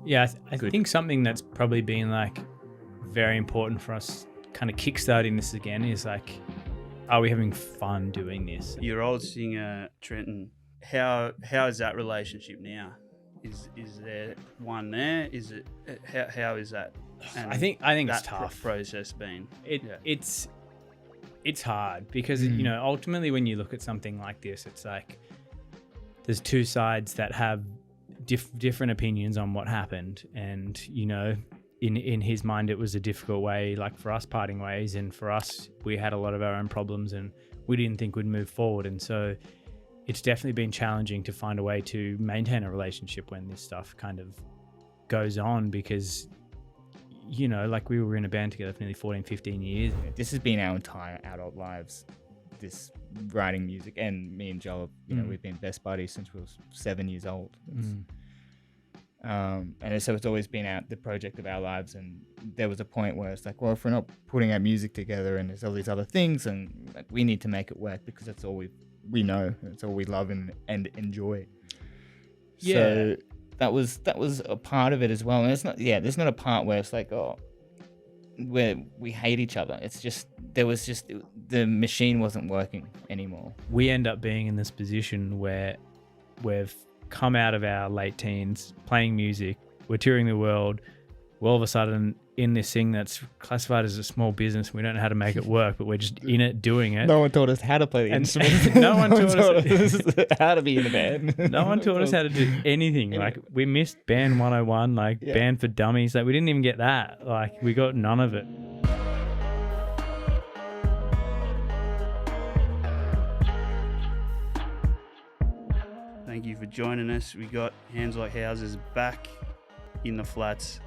Yeah, I think something that's probably been like very important for us kind of kickstarting this again is like, are we having fun doing this? Your old singer, Trenton, how is that relationship now? Is there one there? Is it how is that? And I think it's that tough. Process been. It's hard because you know, ultimately when you look at something like this, it's like there's two sides that have different opinions on what happened, and you know, in his mind it was a difficult way, like for us parting ways, and for us we had a lot of our own problems and we didn't think we'd move forward, and so it's definitely been challenging to find a way to maintain a relationship when this stuff kind of goes on, because you know, like we were in a band together for nearly 14, 15 years. This has been our entire adult lives, this writing music, and me and Joel, you know, we've been best buddies since we were 7 years old. And so it's always been the project of our lives, and there was a point where it's like, well, if we're not putting our music together and there's all these other things, and like, we need to make it work because that's all we know, it's all we love and enjoy. Yeah. So that was a part of it as well. And it's not, there's not a part where it's like, oh, where we hate each other. It's just, the machine wasn't working anymore. We end up being in this position where we've come out of our late teens playing music, we're touring the world, we're all of a sudden in this thing that's classified as a small business. We don't know how to make it work, but we're just in it doing it. No one taught us how to play the instrument. No one taught us how to be in a band. No one taught us how to do anything. Like we missed band 101, like band for dummies. Like we didn't even get that. Like we got none of it. Thank you for joining us. We got Hands Like Houses back in the flats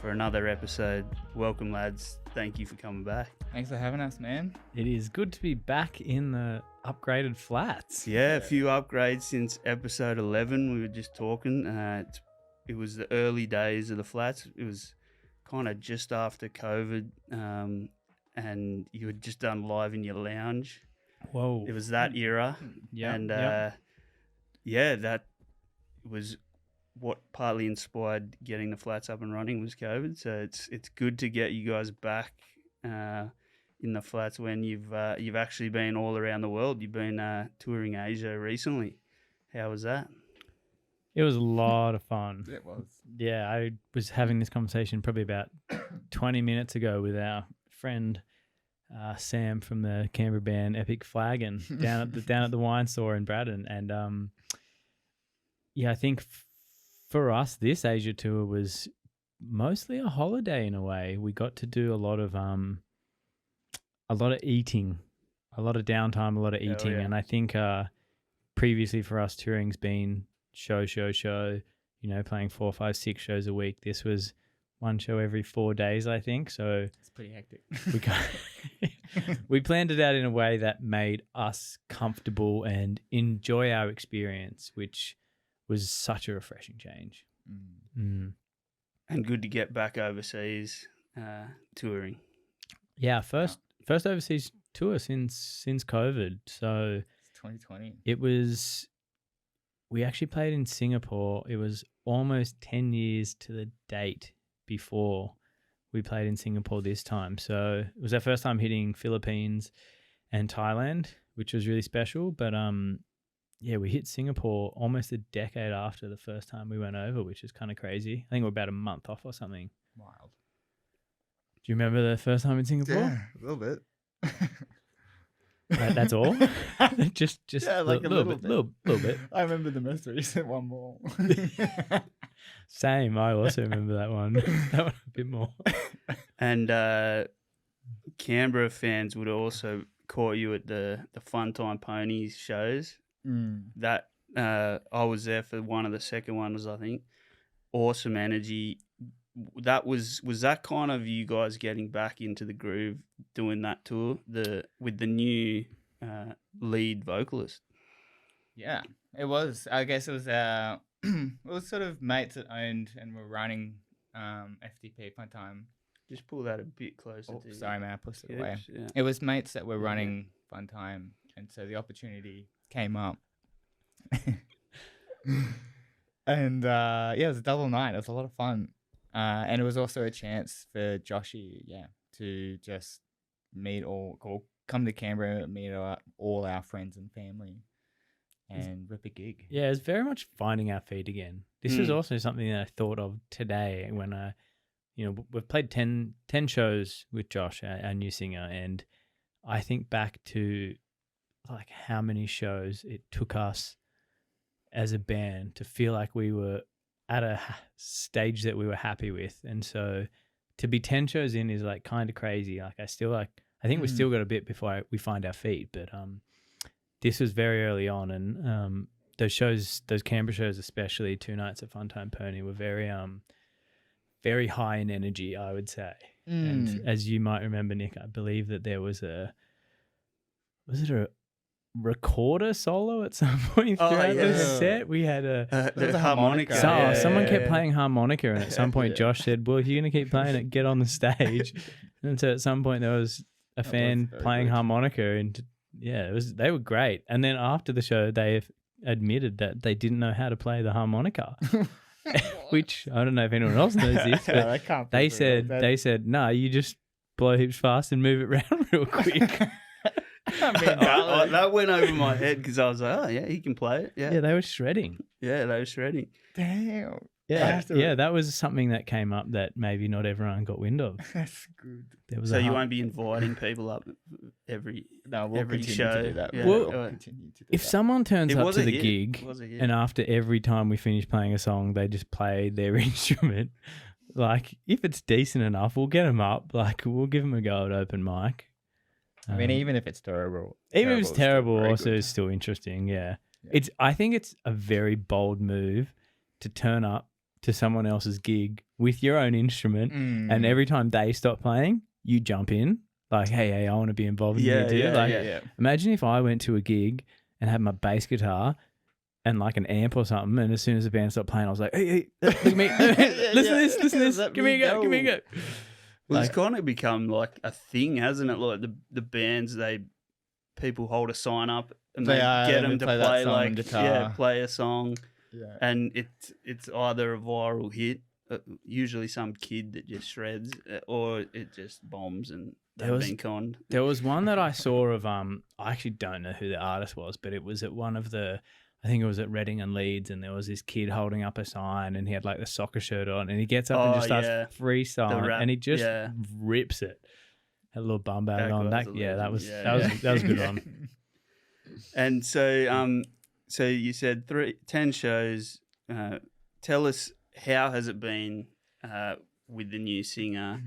for another episode. Welcome, lads. Thank you for coming back. Thanks for having us, man. It is good to be back in the upgraded flats. Yeah, a few upgrades since episode 11. We were just talking. It was the early days of the flats. It was kind of just after COVID, and you had just done Live in Your Lounge. Whoa. It was that era. Yeah. And that was what partly inspired getting the flats up and running, was COVID. So it's good to get you guys back in the flats when you've actually been all around the world. You've been touring Asia recently. How was that? It was a lot of fun. It was. Yeah, I was having this conversation probably about 20 minutes ago with our friend Sam from the Canberra band Epic Flagon down at the wine store in Braddon, and I think for us this Asia tour was mostly a holiday in a way. We got to do a lot of eating, a lot of downtime, a lot of eating, and I think previously for us touring's been show, you know, playing 4, 5, 6 shows a week. This was one show every 4 days, I think. So it's pretty hectic. We planned it out in a way that made us comfortable and enjoy our experience, which was such a refreshing change. And good to get back overseas touring. Yeah, first overseas tour since COVID. So it's 2020. We actually played in Singapore. It was almost 10 years to the date before we played in Singapore this time. So it was our first time hitting Philippines and Thailand, which was really special. But we hit Singapore almost a decade after the first time we went over, which is kind of crazy. I think we're about a month off or something. Wild. Do you remember the first time in Singapore? Yeah, a little bit. That's all? just like a little bit. I remember the most recent one more. Same. I also remember that one. That one a bit more. And Canberra fans would also caught you at the Fun Time Ponies shows. That I was there for one of the second ones, I think. Awesome energy. That was that kind of you guys getting back into the groove doing that tour with the new lead vocalist? Yeah, it was. I guess it was it was sort of mates that owned and were running FTP Fun Time. Just pull that a bit closer. Oh, sorry, man, I pushed it away. Yeah. It was mates that were running Fun Time, and so the opportunity came up. And it was a double night. It was a lot of fun. And it was also a chance for Joshy, to just come to Canberra, meet all our friends and family, and rip a gig. Yeah, it's very much finding our feet again. This is also something that I thought of today when we've played 10 shows with Josh, our new singer, and I think back to like how many shows it took us as a band to feel like we were at a stage that we were happy with. And so to be 10 shows in is like kind of crazy. Like I think we still got a bit before we find our feet, but this was very early on, and those Canberra shows, especially 2 nights at Funtime Pony, were very high in energy, I would say. And as you might remember, Nick, I believe that there was a recorder solo at some point throughout the set. We had the harmonica. Someone kept playing harmonica, and at some point Josh said, well, if you're going to keep playing it, get on the stage. And so at some point there was a fan playing harmonica, and they were great. And then after the show, they admitted that they didn't know how to play the harmonica. Which I don't know if anyone else knows this, but they said, no, you just blow heaps fast and move it around real quick. That went over my head because I was like, oh yeah, he can play it. Yeah, they were shredding. Damn. Yeah, that was something that came up that maybe not everyone got wind of. That's good. So you won't be inviting people up every show. To do that. Yeah. Well, if someone turns up to the gig and after every time we finish playing a song, they just play their instrument, like if it's decent enough, we'll get them up. Like we'll give them a go at open mic. I mean, even if it's terrible. Even if it's terrible, also it's still interesting, yeah. I think it's a very bold move to turn up to someone else's gig with your own instrument, and every time they stop playing, you jump in. Like, hey, I want to be involved in you too. Imagine if I went to a gig and had my bass guitar and like an amp or something, and as soon as the band stopped playing, I was like, hey, look at me. Listen to this. Give me a go. Well, it's kind of become like a thing, hasn't it? Like the bands, people hold a sign up and they get them to play play a song, and it's either a viral hit, usually some kid that just shreds, or it just bombs and they've been conned. There was one that I saw of I actually don't know who the artist was, but it was at one of I think it was at Reading and Leeds, and there was this kid holding up a sign, and he had like the soccer shirt on, and he gets up and just starts freestyling, and he just rips it. Had a little bum bag on. That was a good one. And so you said 10 shows. Tell us, how has it been with the new singer?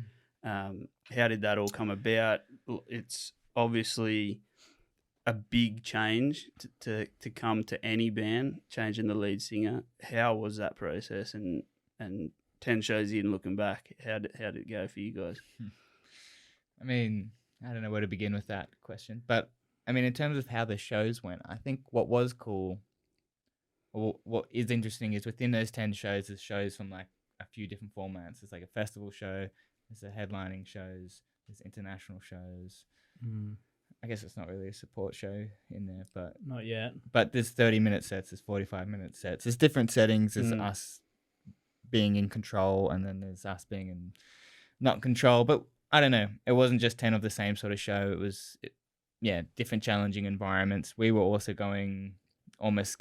How did that all come about? It's obviously a big change to come to any band, changing the lead singer. How was that process? And 10 shows in, looking back, how did it go for you guys? I mean, I don't know where to begin with that question, but I mean, in terms of how the shows went, I think what was cool, or what is interesting, is within those 10 shows, there's shows from like a few different formats. There's like a festival show, there's a headlining shows, there's international shows. I guess it's not really a support show in there, but not yet. But there's 30-minute sets, there's 45-minute sets. There's different settings. There's us being in control, and then there's us being in not control. But I don't know. It wasn't just 10 of the same sort of show. It was, different challenging environments. We were also going almost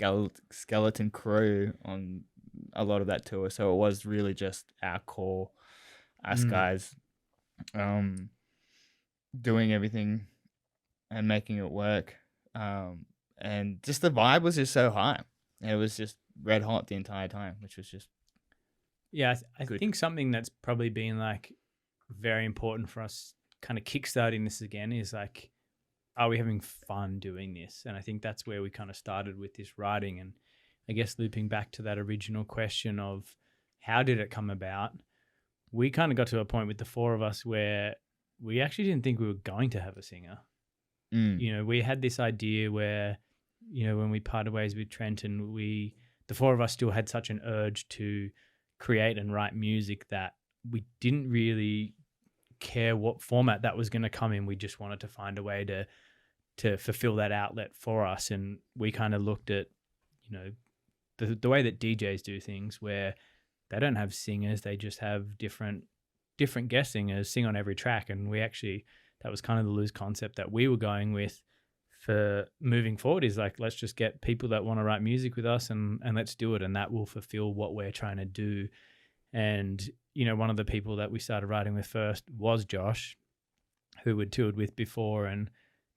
skeleton crew on a lot of that tour, so it was really just our core, us guys, doing everything and making it work. And just the vibe was just so high. It was just red hot the entire time, which was just I think something that's probably been like very important for us kind of kickstarting this again is like, are we having fun doing this? And I think that's where we kind of started with this writing. And I guess looping back to that original question of how did it come about, we kind of got to a point with the 4 of us where we actually didn't think we were going to have a singer. We had this idea where, when we parted ways with Trenton, the 4 of us still had such an urge to create and write music that we didn't really care what format that was going to come in. We just wanted to find a way to fulfill that outlet for us. And we kind of looked at, the the way that DJs do things, where they don't have singers, they just have different guest singers sing on every track. And that was kind of the loose concept that we were going with for moving forward, is like, let's just get people that want to write music with us and let's do it. And that will fulfill what we're trying to do. And, you know, one of the people that we started writing with first was Josh, who we'd toured with before. And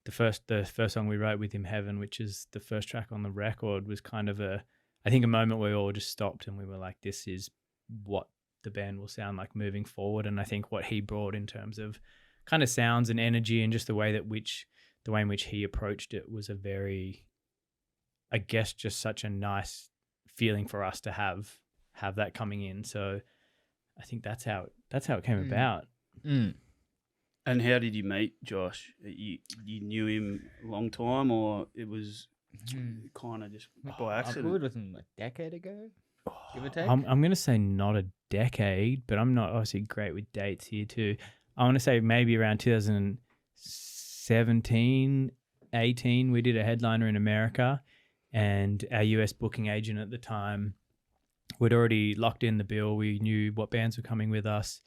the first song we wrote with him, Heaven, which is the first track on the record, was kind of a moment where we all just stopped and we were like, this is what the band will sound like moving forward. And I think what he brought in terms of kind of sounds and energy and just the way in which he approached it was a very, I guess, just such a nice feeling for us to have that coming in. So I think that's how it came about. Mm. And how did you meet Josh? You knew him a long time, or it was kind of just by accident? It was a decade ago, give or take. I'm going to say not a decade, but I'm not obviously great with dates here too. I want to say maybe around 2017, 18, we did a headliner in America, and our US booking agent at the time, we'd already locked in the bill. We knew what bands were coming with us.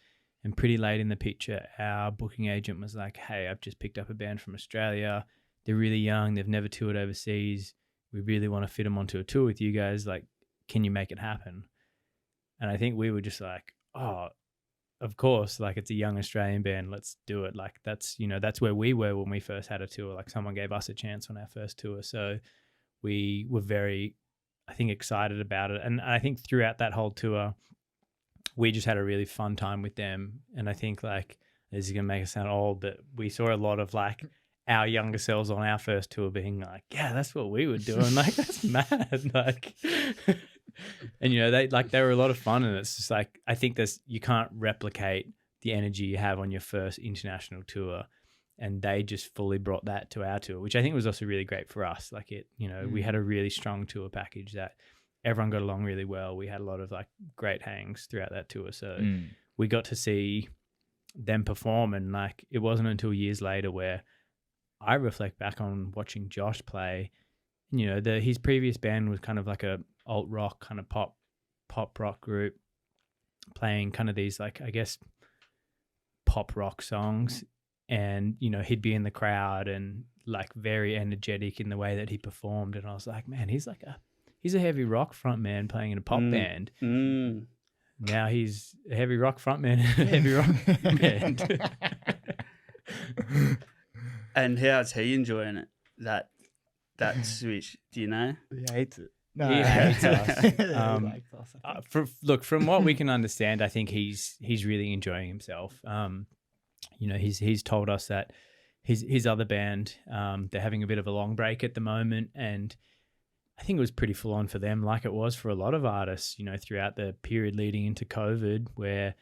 And pretty late in the picture, our booking agent was like, hey, I've just picked up a band from Australia. They're really young. They've never toured overseas. We really want to fit them onto a tour with you guys. Like, can you make it happen? And I think we were just like, oh, of course. Like, it's a young Australian band. Let's do it. Like, that's where we were when we first had a tour. Like, someone gave us a chance on our first tour. So we were very, I think, excited about it. And I think throughout that whole tour, we just had a really fun time with them. And I think, like, this is going to make us sound old, but we saw a lot of, like, our younger selves on our first tour being like, yeah, that's what we were doing. Like, that's mad. Like, and, you know, they were a lot of fun. And it's just like, I think you can't replicate the energy you have on your first international tour. And they just fully brought that to our tour, which I think was also really great for us. Like, we had a really strong tour package that everyone got along really well. We had a lot of, like, great hangs throughout that tour. So we got to see them perform. And, like, it wasn't until years later where I reflect back on watching Josh play. You know, his previous band was kind of like a alt rock, kind of pop rock group, playing kind of these, like, I guess, pop rock songs. And, you know, he'd be in the crowd and, like, very energetic in the way that he performed. And I was like, man, he's a heavy rock frontman playing in a pop band. Now he's a heavy rock frontman in a heavy rock band. And how's he enjoying it? That switch, do you know? He hates it. No, he hates us. From what we can understand, I think he's really enjoying himself. You know, he's told us that his other band, they're having a bit of a long break at the moment, and I think it was pretty full on for them, like it was for a lot of artists, you know, throughout the period leading into COVID, where,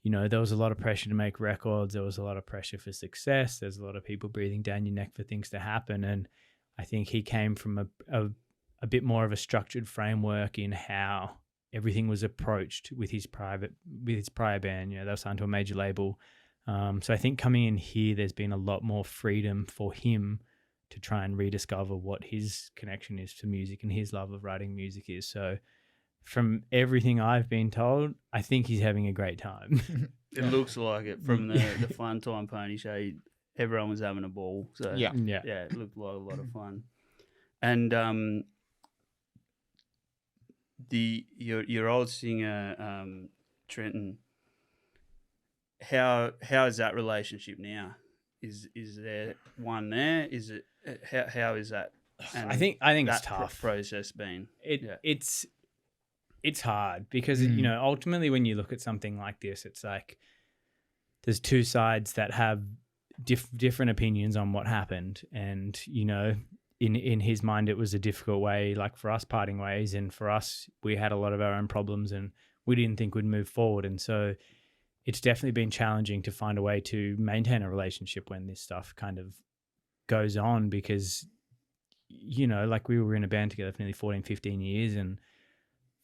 you know, there was a lot of pressure to make records. There was a lot of pressure for success. There's a lot of people breathing down your neck for things to happen. And I think he came from a bit more of a structured framework in how everything was approached with his prior band. You know, they were signed to a major label. So I think coming in here, there's been a lot more freedom for him to try and rediscover what his connection is to music and his love of writing music is. So from everything I've been told, I think he's having a great time. It looks like it from the Fun Time Pony show. Everyone was having a ball. So yeah, it looked like a lot of fun. And your old singer, Trenton, how is that relationship now? Is there one there? Is it how is that? And I think it's that tough. Process been. It's hard because you know, ultimately when you look at something like this, it's like there's two sides that have different opinions on what happened, and you know, in his mind it was a difficult way, like for us parting ways, and for us we had a lot of our own problems and we didn't think we'd move forward, and so it's definitely been challenging to find a way to maintain a relationship when this stuff kind of goes on, because, you know, like we were in a band together for nearly 14, 15 years. And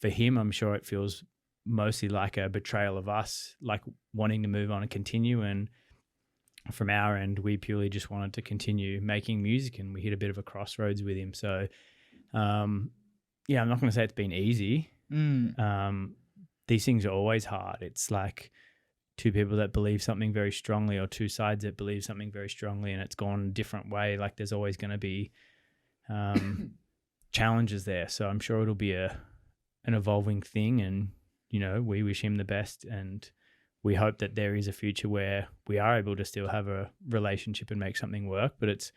for him, I'm sure it feels mostly like a betrayal of us, like wanting to move on and continue. And from our end, we purely just wanted to continue making music, and we hit a bit of a crossroads with him. So, I'm not going to say it's been easy. These things are always hard. It's like two people that believe something very strongly, or two sides that believe something very strongly, and it's gone a different way. Like there's always going to be challenges there. So I'm sure it'll be an evolving thing, and we wish him the best, and we hope that there is a future where we are able to still have a relationship and make something work. But it's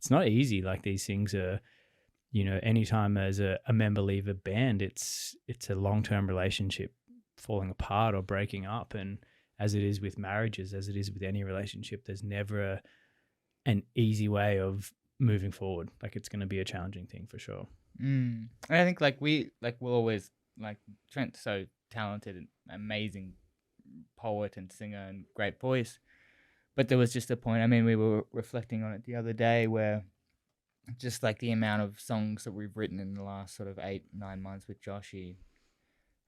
not easy. Like these things are, anytime as a member leave a band, it's a long-term relationship falling apart or breaking up. And as it is with marriages, as it is with any relationship, there's never an easy way of moving forward. Like it's going to be a challenging thing for sure. And I think we'll always, like, Trent's so talented and amazing poet and singer and great voice, but there was just a point, I mean, we were reflecting on it the other day, where just like the amount of songs that we've written in the last sort of 8-9 months with Joshy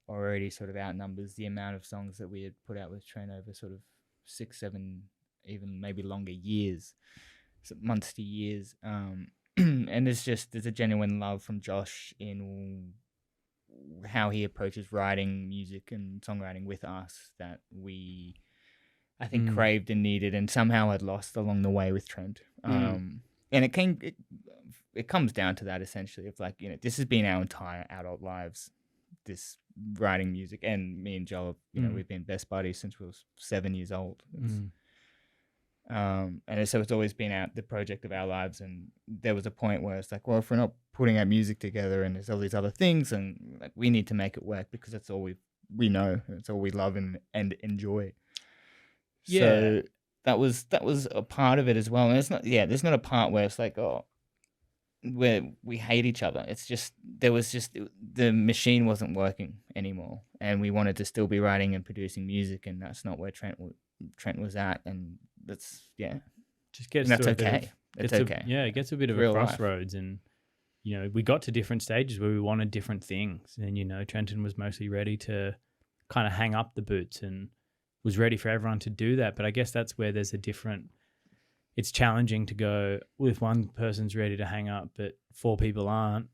already sort of outnumbers the amount of songs that we had put out with Trent over sort of 6-7, even maybe longer years, months to years. And there's a genuine love from Josh in how he approaches writing music and songwriting with us that we, I think, craved and needed, and somehow had lost along the way with Trent. And it comes down to that essentially, of like, this has been our entire adult lives, this writing music. And me and Joel, we've been best buddies since we were 7 years old. And so it's always been the project of our lives. And there was a point where it's like, well, if we're not putting our music together and there's all these other things, and like we need to make it work, because that's all we know, and it's all we love and enjoy. Yeah. So that was a part of it as well. And it's not, there's not a part where it's like, where we hate each other. It's just, the machine wasn't working anymore, and we wanted to still be writing and producing music, and that's not where Trent was at. And that's, just gets, and that's okay. It's okay. It gets a bit of a crossroads life. And, we got to different stages where we wanted different things. And, Trenton was mostly ready to kind of hang up the boots and was ready for everyone to do that. But I guess that's where there's it's challenging to go, well, if one person's ready to hang up, but 4 people aren't,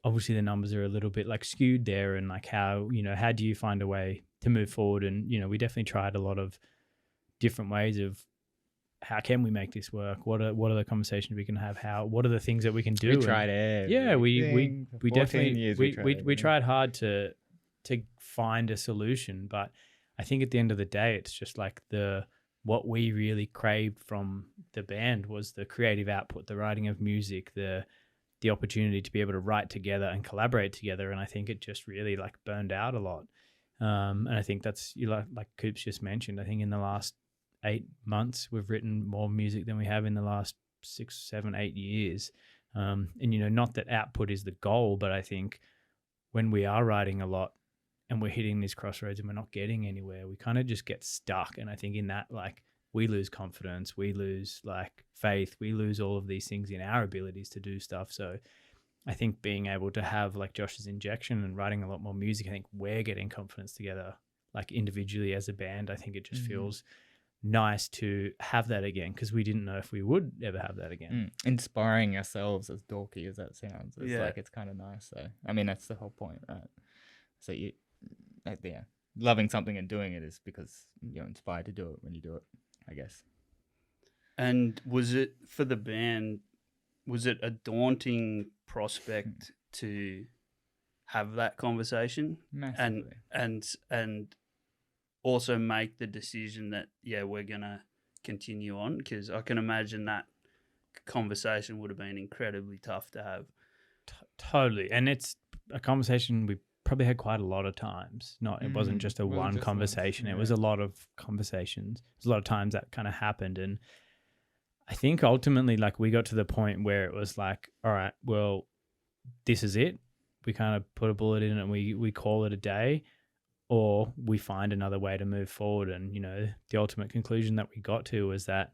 obviously the numbers are a little bit like skewed there. And like how do you find a way to move forward? And, we definitely tried a lot of different ways of how can we make this work? What are the conversations we can have? What are the things that we can do? We tried everything. Yeah, we definitely, we tried hard to find a solution. But I think at the end of the day, it's just like what we really craved from the band was the creative output, the writing of music, the opportunity to be able to write together and collaborate together. And I think it just really like burned out a lot. And I think that's, like Coops just mentioned, I think in the last 8 months, we've written more music than we have in the last 6, 7, 8 years. And, not that output is the goal, but I think when we are writing a lot and we're hitting these crossroads and we're not getting anywhere, we kind of just get stuck. And I think in that, like, we lose confidence, we lose like faith, we lose all of these things in our abilities to do stuff. So I think being able to have like Josh's injection and writing a lot more music, I think we're getting confidence together, like individually as a band. I think it just feels nice to have that again, because we didn't know if we would ever have that again. Inspiring ourselves, as dorky as that sounds, it's like, it's kind of nice. So I mean, that's the whole point, right? So loving something and doing it is because you're inspired to do it when you do it, I guess. And was it for the band, was it a daunting prospect to have that conversation? Massively. and also make the decision that we're gonna continue on? Because I can imagine that conversation would have been incredibly tough to have. Totally. And it's a conversation we probably had quite a lot of times. It wasn't just one conversation. It was a lot of conversations. There's a lot of times that kind of happened. And I think ultimately, like, we got to the point where it was like, all right, well, this is it. We kind of put a bullet in it and we call it a day, or we find another way to move forward. And, the ultimate conclusion that we got to was that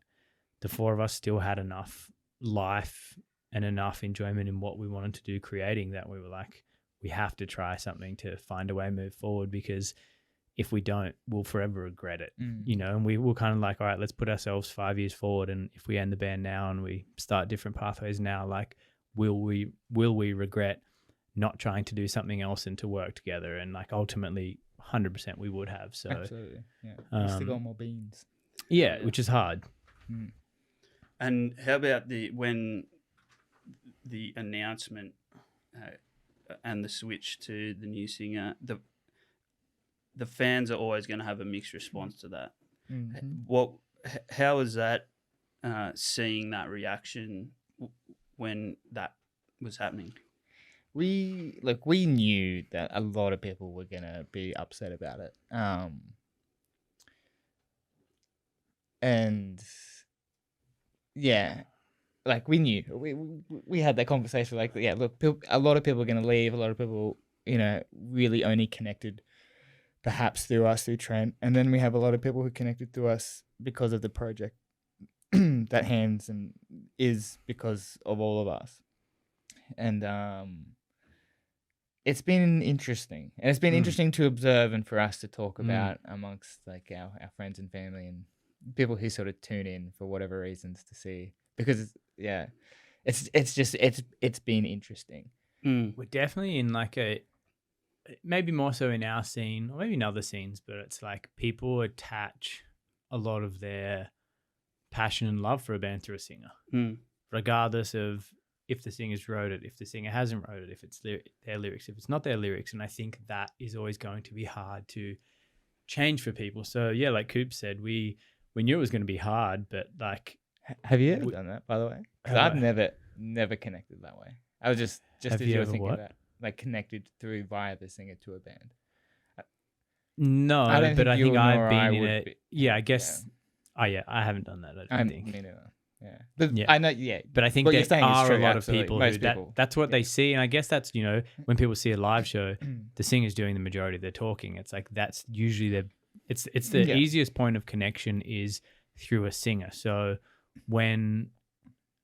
the 4 of us still had enough life and enough enjoyment in what we wanted to do creating, that we were like, we have to try something to find a way to move forward, because if we don't, we'll forever regret it, and we were kind of like, all right, let's put ourselves 5 years forward. And if we end the band now and we start different pathways now, like, will we regret not trying to do something else and to work together. And like ultimately 100% we would have. So Absolutely. Yeah. We still got more beans. yeah, which is hard. And how about when the announcement and the switch to the new singer, the fans are always going to have a mixed response to that. How is that seeing that reaction when that was happening? We knew that a lot of people were gonna be upset about it, and yeah, like we knew we had that conversation. Like, yeah, look, a lot of people are gonna leave. A lot of people, really only connected perhaps through us, through Trent, and then we have a lot of people who connected through us because of the project that Hands and is because of all of us, and it's been interesting, and it's been interesting to observe and for us to talk about amongst like our friends and family and people who sort of tune in for whatever reasons to see, because it's been interesting. We're definitely in like maybe more so in our scene or maybe in other scenes, but it's like people attach a lot of their passion and love for a band through a singer, regardless of if the singer's wrote it, if the singer hasn't wrote it, if it's their lyrics, if it's not their lyrics. And I think that is always going to be hard to change for people. So yeah, like Coop said, we knew it was going to be hard, but like, have you ever done that, by the way? Because I've never connected that way. I was just as you were thinking about, like, connected through via the singer to a band. No, but I think I've been in it. Yeah, I guess. Yeah. Oh yeah, I haven't done that. I don't think. Me neither. Yeah, but I know. Yeah, but I think there are a lot of people who that's what they see, and I guess that's when people see a live show, the singer's doing the majority of their talking. It's like that's usually it's the easiest point of connection is through a singer. So when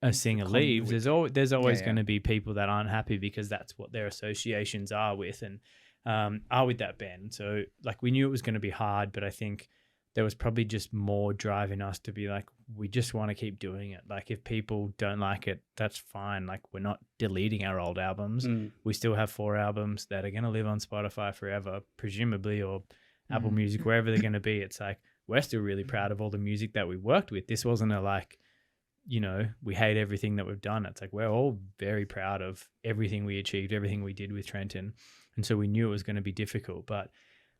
a singer leaves, there's always going to be people that aren't happy because that's what their associations are with and are with that band. So like we knew it was going to be hard, but I think there was probably just more driving us to be like, we just want to keep doing it. Like if people don't like it, that's fine. Like we're not deleting our old albums. We still have 4 albums that are going to live on Spotify forever, presumably, or Apple Music, wherever they're going to be. It's like, we're still really proud of all the music that we worked with. This wasn't we hate everything that we've done. It's like, we're all very proud of everything we achieved, everything we did with Trenton. And so we knew it was going to be difficult, but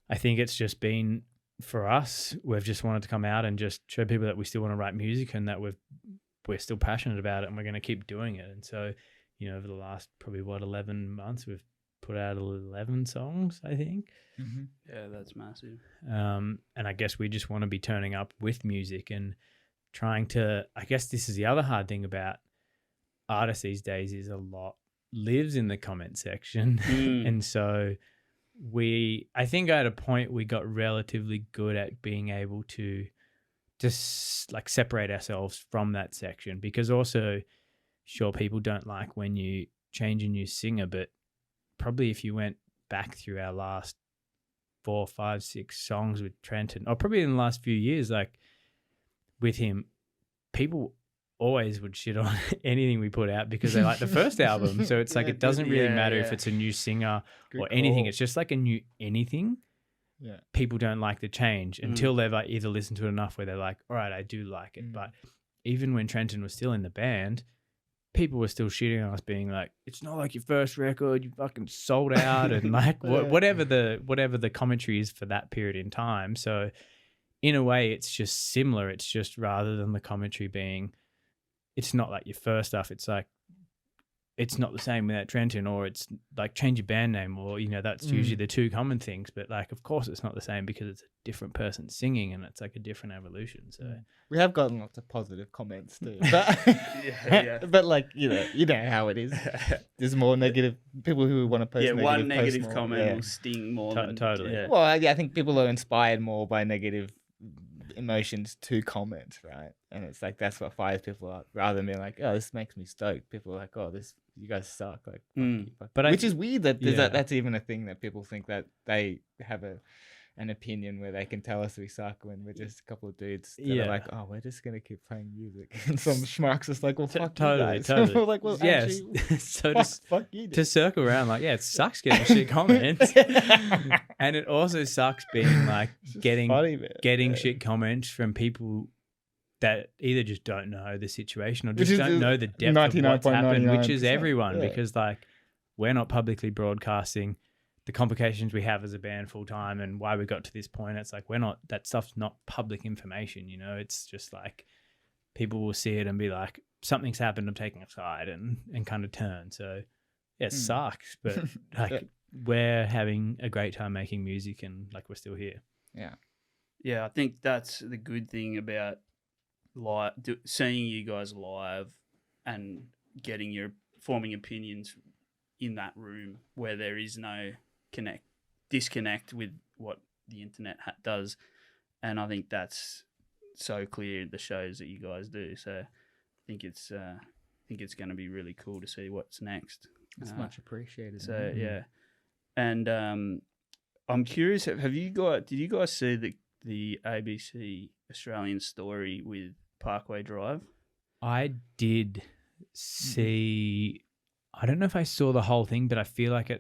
I think it's just been, for us, we've just wanted to come out and just show people that we still want to write music and that we're still passionate about it and we're going to keep doing it. And so, over the last probably 11 months, we've put out 11 songs, I think. Yeah, that's massive. And I guess we just want to be turning up with music and trying to, I guess this is the other hard thing about artists these days is a lot lives in the comment section. And so I think at a point we got relatively good at being able to just like separate ourselves from that section, because also, sure, people don't like when you change a new singer, but probably if you went back through our last 4, 5, 6 songs with Trenton, or probably in the last few years, like with him, people always would shit on anything we put out because they like the first album. So it's like, it doesn't really matter if it's a new singer or anything. It's just like a new anything. Yeah. People don't like the change until they've either listened to it enough where they're like, all right, I do like it. But even when Trenton was still in the band, people were still shitting on us, being like, it's not like your first record, you fucking sold out, and like whatever the commentary is for that period in time. So in a way, it's just similar. It's just rather than the commentary being, it's not like your first stuff, it's like, it's not the same without Trenton, or it's like change your band name, or, that's usually the two common things. But like, of course it's not the same because it's a different person singing and it's like a different evolution. So we have gotten lots of positive comments too, but but like, you know how it is. There's more negative people who want to post. Yeah, one negative comment will sting more than totally. Yeah. Well, I think people are inspired more by negative emotions to comment, right? And it's like, that's what fires people up, rather than being like, oh, this makes me stoked. People are like, oh, you guys suck, like, but which is weird that that's even a thing, that people think that they have an opinion where they can tell us we suck when we're just a couple of dudes that Yeah. are like, oh, we're just gonna keep playing music, and some schmucks is like, well, fuck Totally, you guys. totally. We're like, well, Yes. actually, So fuck you. to circle around, like, yeah, it sucks getting shit comments, and it also sucks being like getting shit comments from people that either just don't know the situation or just don't know the depth of what's happened, which is everyone, because like we're not publicly broadcasting the complications we have as a band full time and why we got to this point. It's like that stuff's not public information, you know. It's just like people will see it and be like, something's happened, I'm taking a side, and kind of turn. So yeah, it sucks, but like we're having a great time making music and like we're still here. Yeah, I think that's the good thing about seeing you guys live and getting your forming opinions in that room where there is no disconnect with what the internet does, and I think that's so clear in the shows that you guys do. So I think it's going to be really cool to see what's next. It's much appreciated. So yeah, and I'm curious. Did you guys see the ABC Australian story with Parkway Drive? I did see. I don't know if I saw the whole thing, but I feel like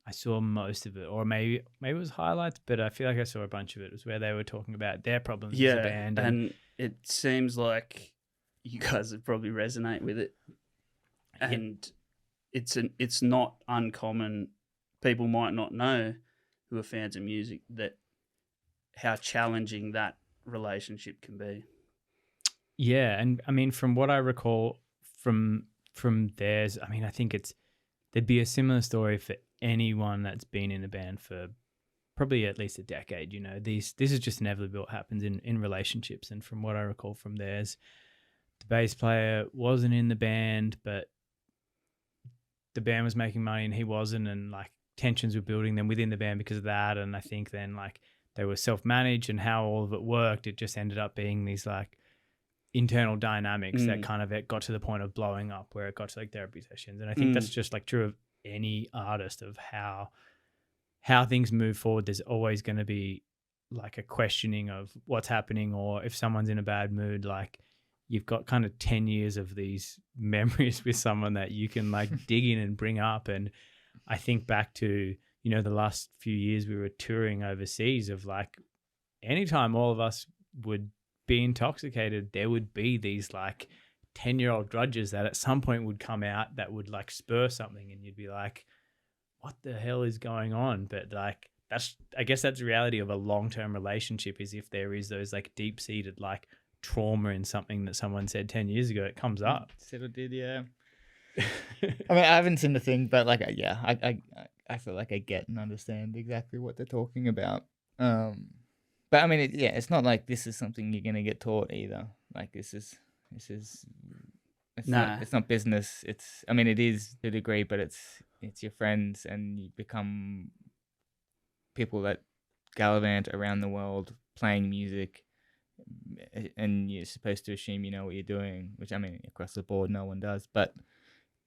I saw most of it, or maybe it was highlights, but I feel like I saw a bunch of it. It was where they were talking about their problems as a band. And it seems like you guys would probably resonate with it. And it's not uncommon. People might not know who are fans of music that how challenging that relationship can be. Yeah, and I mean, from what I recall from theirs, I mean, I think there'd be a similar story for anyone that's been in a band for probably at least a decade. You know, this is just inevitably what happens in relationships. And from what I recall from theirs, the bass player wasn't in the band, but the band was making money and he wasn't, and like tensions were building then within the band because of that. And I think then like they were self-managed, and how all of it worked, it just ended up being these like internal dynamics that kind of it got to the point of blowing up, where it got to like therapy sessions. And I think that's just like true of any artist, of how things move forward. There's always going to be like a questioning of what's happening, or if someone's in a bad mood, like you've got kind of 10 years of these memories with someone that you can like dig in and bring up. And I think back to, you know, the last few years we were touring overseas, of like anytime all of us would be intoxicated, there would be these like 10-year-old grudges that at some point would come out that would like spur something, and you'd be like, what the hell is going on? But like I guess that's the reality of a long-term relationship, is if there is those like deep-seated like trauma in something that someone said 10 years ago, it comes up. Said it did, yeah. I mean, I haven't seen the thing, but like, I feel like I get and understand exactly what they're talking about. But I mean, it's not like this is something you're gonna get taught either. Like it's not business. I mean, it is to a degree, but it's your friends, and you become people that gallivant around the world playing music, and you're supposed to assume you know what you're doing, which I mean, across the board, no one does. But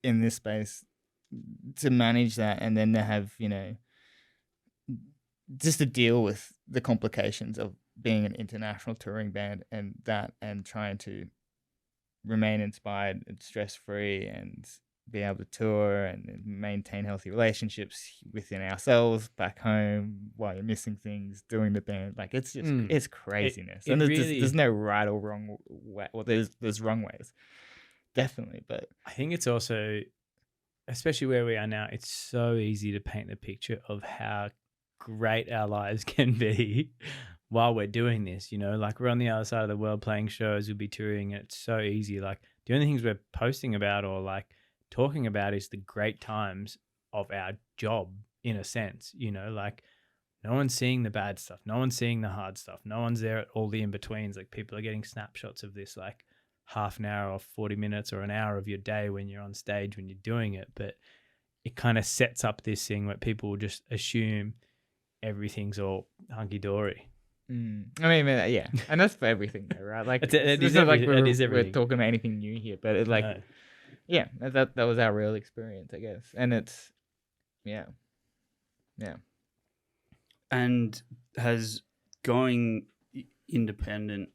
in this space, to manage that, and then to have, you know, just to deal with the complications of being an international touring band and trying to remain inspired and stress-free and be able to tour and maintain healthy relationships within ourselves back home while you're missing things, doing the band. Like it's just, it's craziness. And there's no right or wrong way. Well, there's wrong ways, definitely. But I think it's also, especially where we are now, it's so easy to paint the picture of how great our lives can be while we're doing this, you know, like we're on the other side of the world playing shows, we'll be touring, and it's so easy. Like the only things we're posting about or like talking about is the great times of our job, in a sense, you know, like no one's seeing the bad stuff, no one's seeing the hard stuff, no one's there at all the in-betweens. Like people are getting snapshots of this like half an hour or 40 minutes or an hour of your day when you're on stage, when you're doing it. But it kind of sets up this thing where people will just assume everything's all hunky-dory. I mean, yeah, and that's for everything, though, right? Like, it's not like we're talking about anything new here, but it, like, yeah, that was our real experience, I guess, and it's, yeah. And has going independent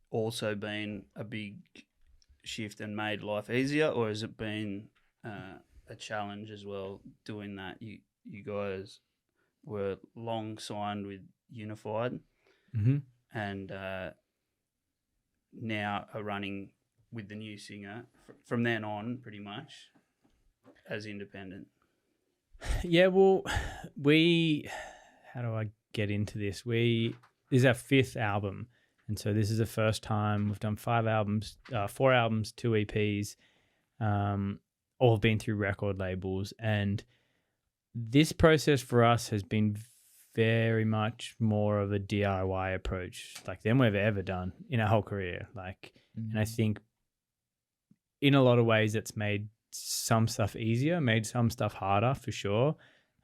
also been a big shift and made life easier, or has it been a challenge as well doing that? You guys were long signed with Unified, and now are running with the new singer from then on, pretty much as independent. Yeah, well, how do I get into this? This is our 5th album, and so this is the first time we've done 4 albums, 2 EPs, all have been through record labels, and this process for us has been very much more of a DIY approach, like than we've ever done in our whole career. Like, and I think in a lot of ways it's made some stuff easier, made some stuff harder for sure.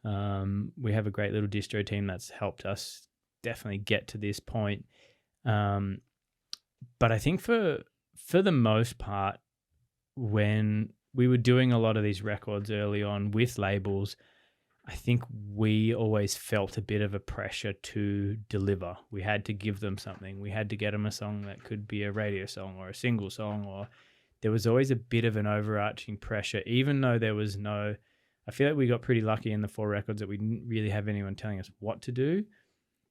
We have a great little distro team that's helped us definitely get to this point. But I think for the most part, when we were doing a lot of these records early on with labels, I think we always felt a bit of a pressure to deliver. We had to give them something. We had to get them a song that could be a radio song or a single song, or there was always a bit of an overarching pressure, even though there was no, I feel like we got pretty lucky in the 4 records that we didn't really have anyone telling us what to do,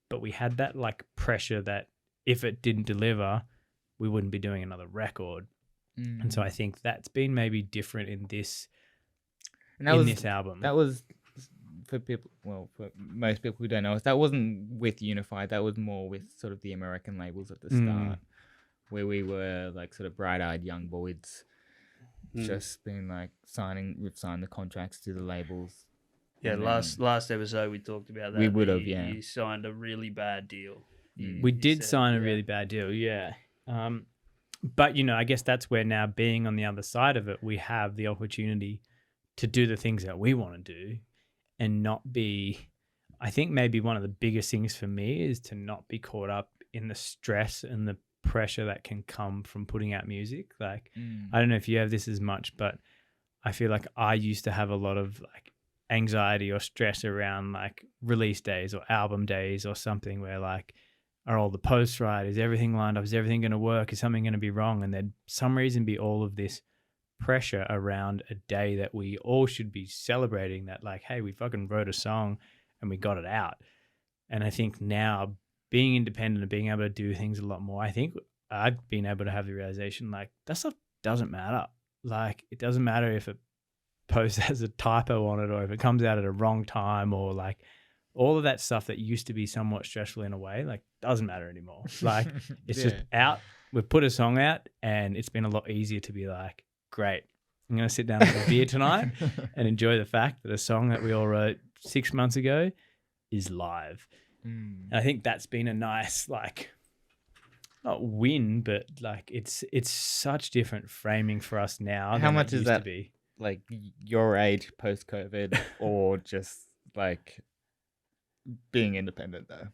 but we had that like pressure that if it didn't deliver, we wouldn't be doing another record. And so I think that's been maybe different in this, this album. That was for people, well, for most people who don't know us, that wasn't with Unified. That was more with sort of the American labels at the start, where we were like sort of bright-eyed young boys, just being like we've signed the contracts to the labels. Yeah, last episode we talked about that. We would have, yeah. You signed a really bad deal. We did sign a really bad deal, yeah. But, I guess that's where now being on the other side of it, we have the opportunity to do the things that we want to do and not be, I think maybe one of the biggest things for me is to not be caught up in the stress and the pressure that can come from putting out music. Like, I don't know if you have this as much, but I feel like I used to have a lot of like anxiety or stress around like release days or album days or something where like, are all the posts right? Is everything lined up? Is everything going to work? Is something going to be wrong? And there'd some reason be all of this pressure around a day that we all should be celebrating, that like, hey, we fucking wrote a song and we got it out. And I think now being independent and being able to do things a lot more, I think I've been able to have the realization like that stuff doesn't matter. Like it doesn't matter if a post has a typo on it or if it comes out at a wrong time or like all of that stuff that used to be somewhat stressful in a way, like doesn't matter anymore. Like it's just out. We've put a song out and it's been a lot easier to be like, great, I'm going to sit down with a beer tonight and enjoy the fact that a song that we all wrote 6 months ago is live. And I think that's been a nice, like, not win, but like it's such different framing for us now. How much it is used that to be. Like your age post-COVID or just like being independent though?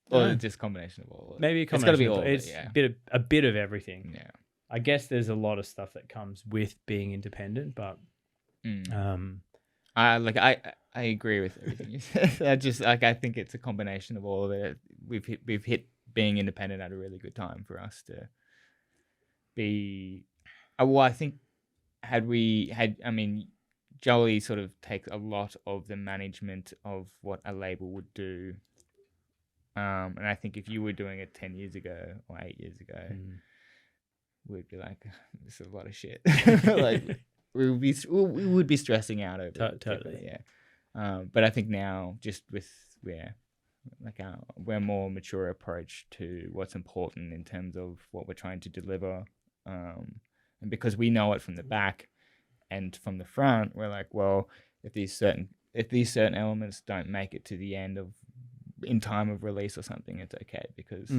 Or just combination of all of it? Maybe a combination. It's got to be all of it's it, yeah. a bit of everything. Yeah. I guess there's a lot of stuff that comes with being independent, but I agree with everything you said. I think it's a combination of all of it. We've hit being independent at a really good time for us to be. Well, I think Jolie sort of takes a lot of the management of what a label would do. And I think if you were doing it 10 years ago or 8 years ago, we'd be like, this is a lot of shit. Like we would be stressing out over it. Totally. Yeah. But I think now just with we're more mature approach to what's important in terms of what we're trying to deliver. And because we know it from the back and from the front, we're like, well, if these certain elements don't make it to the end of in time of release or something, it's okay, because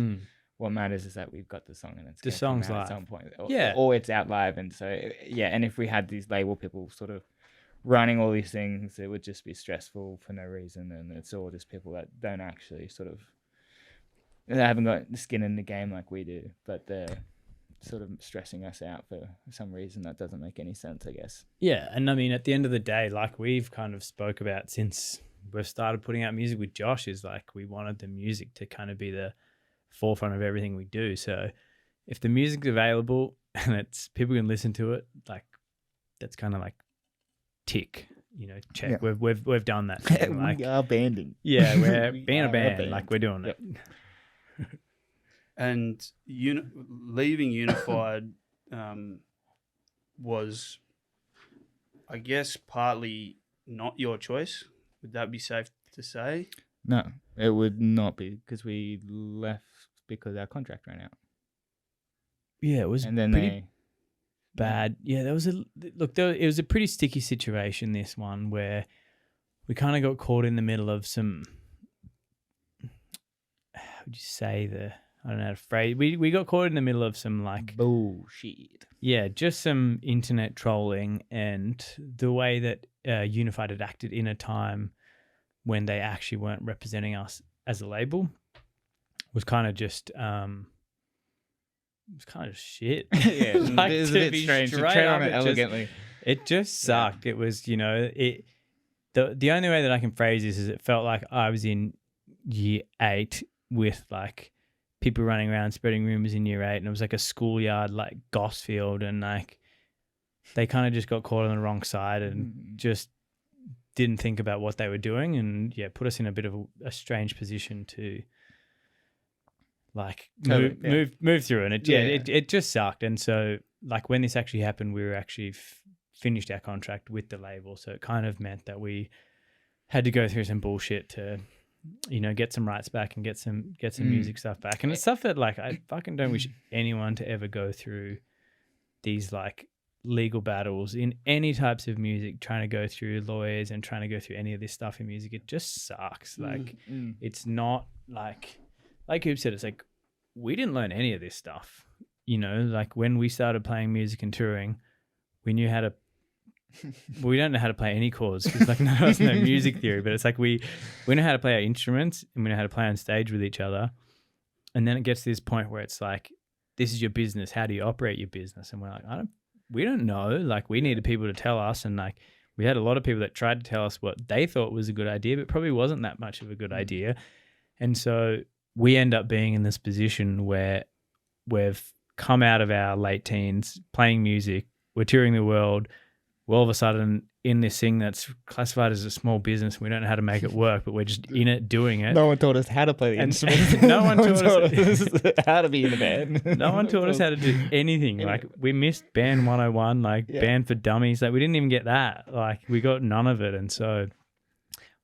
what matters is that we've got the song and it's the song's live at some point, or it's out live. And so and if we had these label people sort of running all these things, it would just be stressful for no reason, and it's all just people that don't actually they haven't got the skin in the game like we do, but they're sort of stressing us out for some reason that doesn't make any sense, I guess. Yeah, and I mean, at the end of the day, like we've kind of spoke about since we've started putting out music with Josh is like we wanted the music to kind of be the forefront of everything we do. So if the music's available and it's people can listen to it, like that's kind of like tick, check. Yeah. We've done that thing, like we are banding. yeah, we're We being a are band, like we're doing it. And leaving Unified was, I guess, partly not your choice. Would that be safe to say? No, it would not be, because we left because our contract ran out. Yeah, it was And then pretty bad. Yeah, it was a pretty sticky situation, this one, where we kind of got caught in the middle of some, how would you say, I don't know how to phrase. We got caught in the middle of some like bullshit. Yeah, just some internet trolling, and the way that Unified had acted in a time when they actually weren't representing us as a label was kind of just shit. Yeah, Like, it was a to bit be strange to straight tread up, on it elegantly. It just sucked. It was, the only way that I can phrase this is it felt like I was in year 8 with like people running around spreading rumors in year 8, and it was like a schoolyard like goss field, and like they kind of just got caught on the wrong side and just didn't think about what they were doing, and put us in a bit of a strange position to like move through, and it just sucked. And so like when this actually happened, we were actually finished our contract with the label, so it kind of meant that we had to go through some bullshit to get some rights back and get some music stuff back. And it's stuff that like I fucking don't wish anyone to ever go through these like legal battles in any types of music, trying to go through lawyers and trying to go through any of this stuff in music. It just sucks. Like it's not like Coop said, it's like we didn't learn any of this stuff. Like when we started playing music and touring, we knew how to we don't know how to play any chords because like none of us know music theory, but it's like we know how to play our instruments and we know how to play on stage with each other. And then it gets to this point where it's like, this is your business. How do you operate your business? And we're like, we don't know. Like we needed people to tell us. And like we had a lot of people that tried to tell us what they thought was a good idea, but probably wasn't that much of a good idea. And so we end up being in this position where we've come out of our late teens playing music. We're touring the world. We're all of a sudden in this thing that's classified as a small business. We don't know how to make it work, but we're just in it doing it. No one taught us how to play the instrument. No one taught us how to be in a band. No one taught us how to do anything. Like we missed Band 101, like Band for Dummies. Like we didn't even get that. Like we got none of it. And so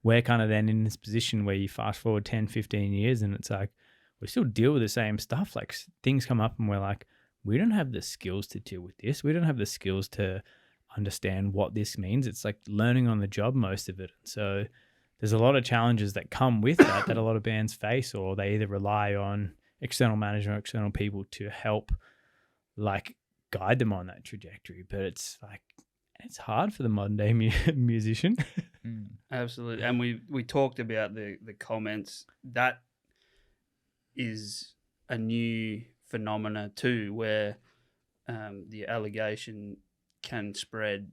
we're kind of then in this position where you fast forward 10, 15 years and it's like we still deal with the same stuff. Like things come up and we're like, we don't have the skills to deal with this. We don't have the skills to understand what this means. It's like learning on the job, most of it. So there's a lot of challenges that come with that a lot of bands face, or they either rely on external management or external people to help like guide them on that trajectory. But it's like, it's hard for the modern day musician. Absolutely. And we talked about the comments. That is a new phenomena too, where the allegation can spread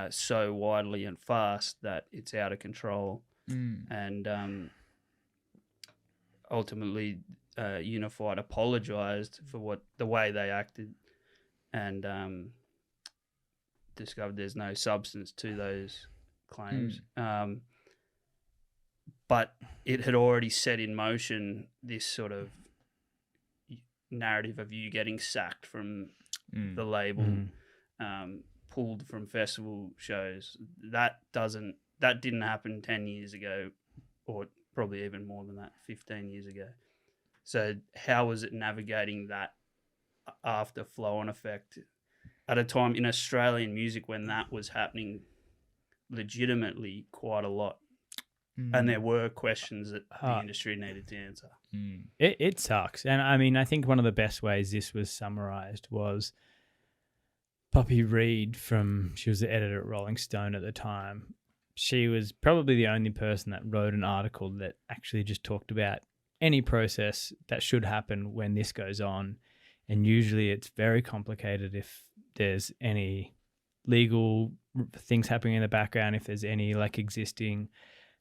so widely and fast that it's out of control. And ultimately Unified apologized for the way they acted and discovered there's no substance to those claims. But it had already set in motion this sort of narrative of you getting sacked from the label, pulled from festival shows. That didn't happen 10 years ago, or probably even more than that, 15 years ago. So how was it navigating that after flow on effect at a time in Australian music when that was happening legitimately quite a lot? And there were questions that the industry needed to answer. It sucks. And I mean, I think one of the best ways this was summarized was Poppy Reed she was the editor at Rolling Stone at the time. She was probably the only person that wrote an article that actually just talked about any process that should happen when this goes on. And usually it's very complicated if there's any legal things happening in the background, if there's any like existing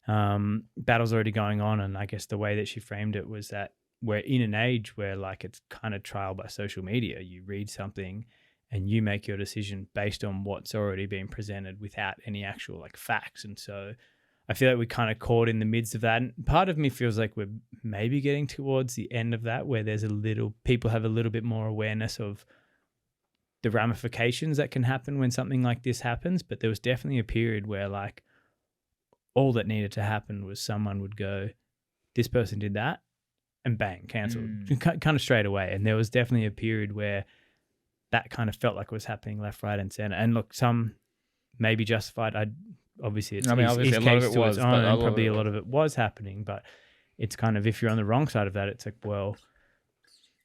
battle's already going on. And I guess the way that she framed it was that we're in an age where like it's kind of trial by social media. You read something and you make your decision based on what's already been presented without any actual like facts. And so I feel like we're kind of caught in the midst of that. And part of me feels like we're maybe getting towards the end of that, where there's people have a little bit more awareness of the ramifications that can happen when something like this happens. But there was definitely a period where like all that needed to happen was someone would go, this person did that, and bang, cancelled, kind of straight away. And there was definitely a period where that kind of felt like it was happening left, right, and center. And look, some may be justified. Obviously, it's obviously each a lot case of it to was, its own, but and probably a lot of it was happening. But it's kind of, if you're on the wrong side of that, it's like, well,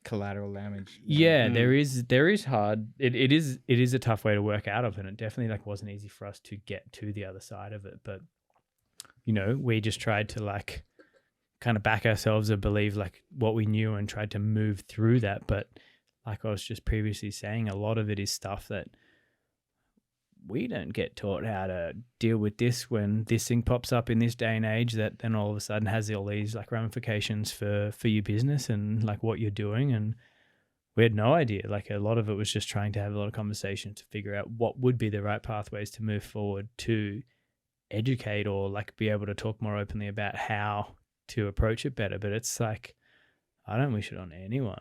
collateral damage. yeah, there is hard. It is a tough way to work out of, and it definitely like wasn't easy for us to get to the other side of it. But you know, we just tried to like kind of back ourselves and believe like what we knew and tried to move through that. But like I was just previously saying, a lot of it is stuff that we don't get taught how to deal with this when this thing pops up in this day and age, that then all of a sudden has all these like ramifications for your business and like what you're doing. And we had no idea. Like a lot of it was just trying to have a lot of conversation to figure out what would be the right pathways to move forward to educate or like be able to talk more openly about how to approach it better. But it's like, I don't wish it on anyone.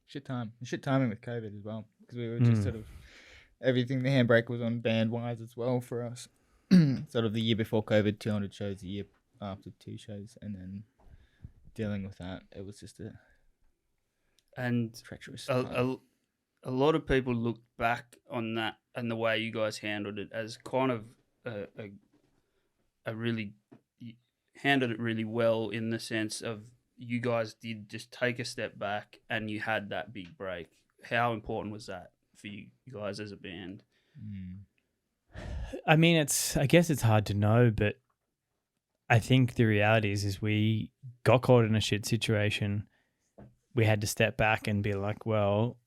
Shit timing with COVID as well, because we were just sort of everything. The handbrake was on band wise as well for us. Sort of the year before COVID, 200 shows, the year after 2 shows, and then dealing with that, it was just a treacherous time. A lot of people look back on that and the way you guys handled it as kind of a really handled it really well, in the sense of you guys did just take a step back and you had that big break. How important was that for you guys as a band? I mean, I guess it's hard to know, but I think the reality is we got caught in a shit situation. We had to step back and be like, well,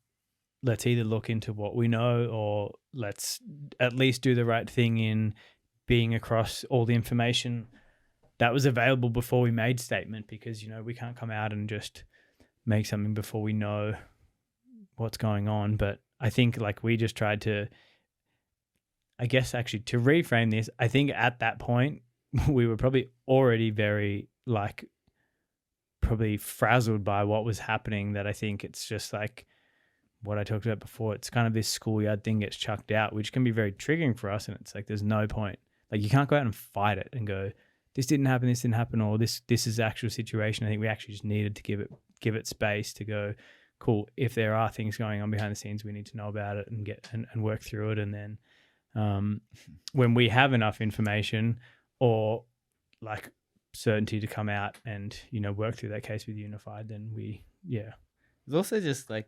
let's either look into what we know, or let's at least do the right thing in being across all the information that was available before we made statement, because, you know, we can't come out and just make something before we know what's going on. But I think like we just tried to, I guess actually to reframe this, I think at that point we were probably already very like probably frazzled by what was happening, that I think it's just like what I talked about before. It's kind of this schoolyard thing gets chucked out, which can be very triggering for us. And it's like, there's no point. Like you can't go out and fight it and go, this didn't happen, or this is the actual situation. I think we actually just needed to give it space to go, cool, if there are things going on behind the scenes, we need to know about it and get and work through it. And then when we have enough information or like certainty to come out and, you know, work through that case with Unified, then It's also just like,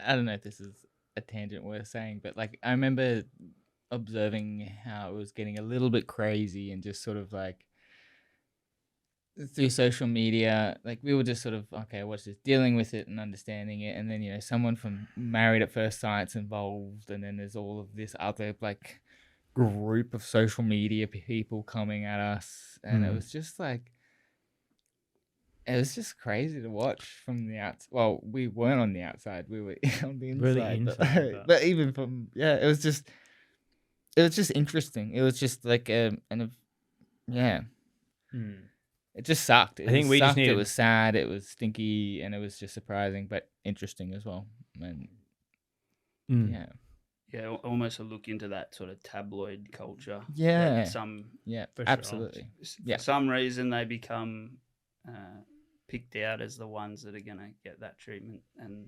I don't know if this is a tangent worth saying, but like I remember observing how it was getting a little bit crazy, and just sort of like through social media, like we were just sort of, okay, what's this, dealing with it and understanding it. And then, you know, someone from Married at First Sight's involved, and then there's all of this other like group of social media people coming at us. And it was just like, it was just crazy to watch from the outside. Well, we weren't on the outside, we were on the inside. Really inside, but even from, it was just interesting. It was just like it just sucked. I think we just needed... It was sad, it was stinky, and it was just surprising, but interesting as well. And almost a look into that sort of tabloid culture. Yeah, absolutely. For some reason, they become picked out as the ones that are going to get that treatment, and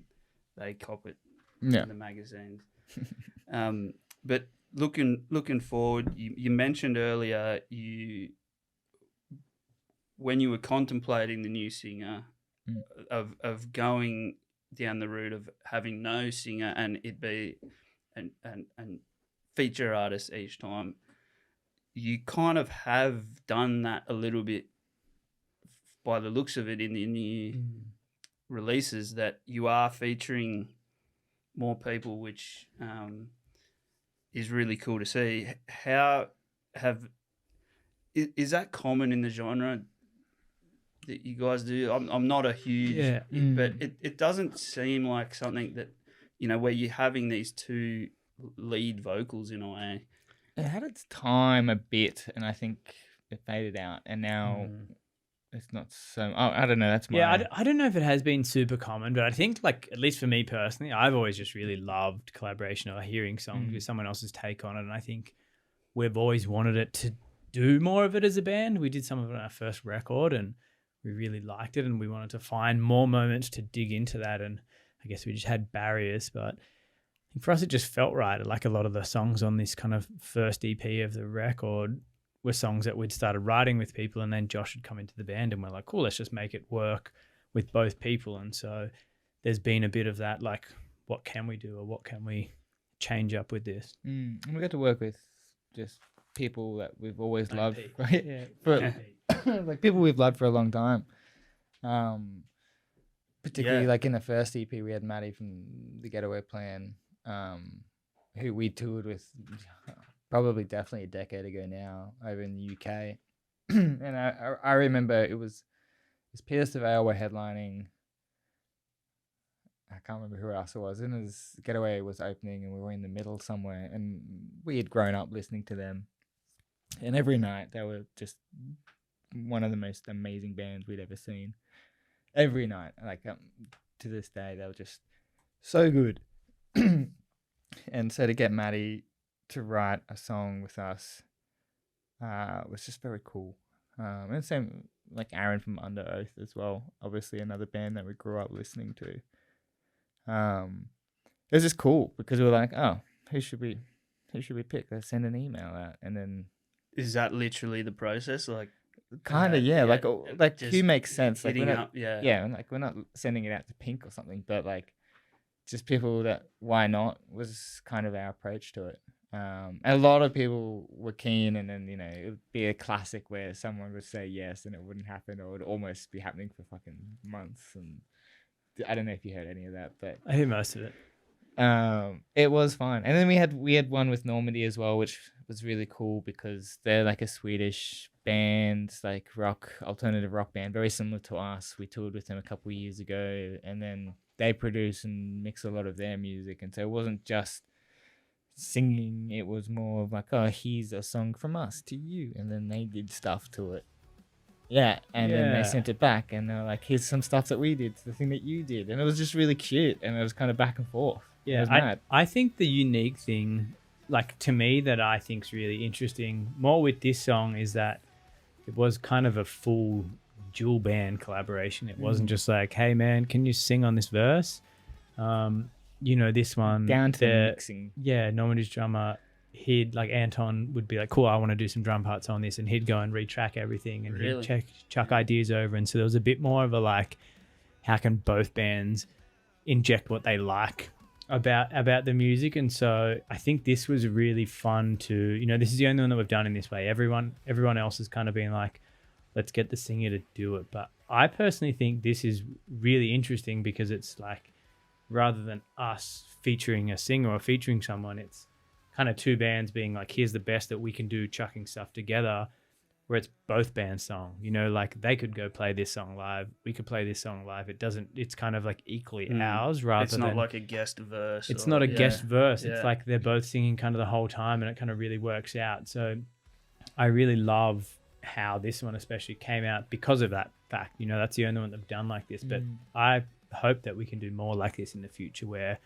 they cop it in the magazines. But looking forward, you mentioned earlier when you were contemplating the new singer, of going down the route of having no singer and it be and feature artists each time, you kind of have done that a little bit by the looks of it in the new releases, that you are featuring more people, which is really cool to see. How have is that common in the genre that you guys do? I'm not a huge, but it doesn't seem like something that, where you're having these two lead vocals in a way. It had its time a bit, and I think it faded out, and now it's not so. Oh, I don't know. That's my. Yeah, I don't know if it has been super common, but I think, like, at least for me personally, I've always just really loved collaboration or hearing songs with someone else's take on it, and I think we've always wanted it to do more of it as a band. We did some of it on our first record, and we really liked it, and we wanted to find more moments to dig into that, and I guess we just had barriers, but I think for us it just felt right. Like, a lot of the songs on this kind of first EP of the record were songs that we'd started writing with people, and then Josh had come into the band, and we're like, cool, let's just make it work with both people. And so there's been a bit of that, like, what can we do, or what can we change up with this? And we got to work with just people that we've always loved, right? Yeah, like people we've loved for a long time. Particularly like in the first EP, we had Maddie from the Getaway Plan, who we toured with probably definitely a decade ago now over in the UK. And I remember it was Peter Surveil were headlining. I can't remember who else it was. And his Getaway was opening, and we were in the middle somewhere, and we had grown up listening to them. And every night they were just one of the most amazing bands we'd ever seen. Every night, like to this day, they were just so good. And so to get Maddie to write a song with us was just very cool. And same like Aaron from Under Oath as well, obviously another band that we grew up listening to. It was just cool because we were like, oh, who should we pick? Let's send an email out. And then is that literally the process? Like, kind of, yeah. Like who makes sense? Like, yeah, and like we're not sending it out to Pink or something, but like just people that why not was kind of our approach to it. And a lot of people were keen, and then it would be a classic where someone would say yes and it wouldn't happen, or it would almost be happening for fucking months. And I don't know if you heard any of that, but I heard most of it. It was fun. And then we had one with Normandy as well, which was really cool because they're like a Swedish band, like alternative rock band, very similar to us. We toured with them a couple of years ago, and then they produce and mix a lot of their music, and so it wasn't just singing, it was more of like, oh, here's a song from us to you, and then they did stuff to it. Then they sent it back, and they were like, here's some stuff that we did to the thing that you did, and it was just really cute, and it was kind of back and forth. It was mad. I think the unique thing, like, to me, that I think is really interesting more with this song is that it was kind of a full dual band collaboration. It wasn't just like, hey man, can you sing on this verse? This one down to the mixing. Yeah, Normandy's drummer, he'd like, Anton would be like, cool, I want to do some drum parts on this, and he'd go and retrack everything, and he'd chuck ideas over. And so there was a bit more of a like, how can both bands inject what they like about the music? And so I think this was really fun to, this is the only one that we've done in this way. Everyone else has kind of been like, let's get the singer to do it. But I personally think this is really interesting because it's like, rather than us featuring a singer or featuring someone, it's kind of two bands being like, here's the best that we can do, chucking stuff together, where it's both band song. Like, they could go play this song live, we could play this song live. It's kind of like equally ours, rather than... It's not like a guest verse. It's not a guest verse. It's like they're both singing kind of the whole time, and it kind of really works out. So I really love how this one especially came out because of that fact. That's the only one they've done like this. But I hope that we can do more like this in the future, where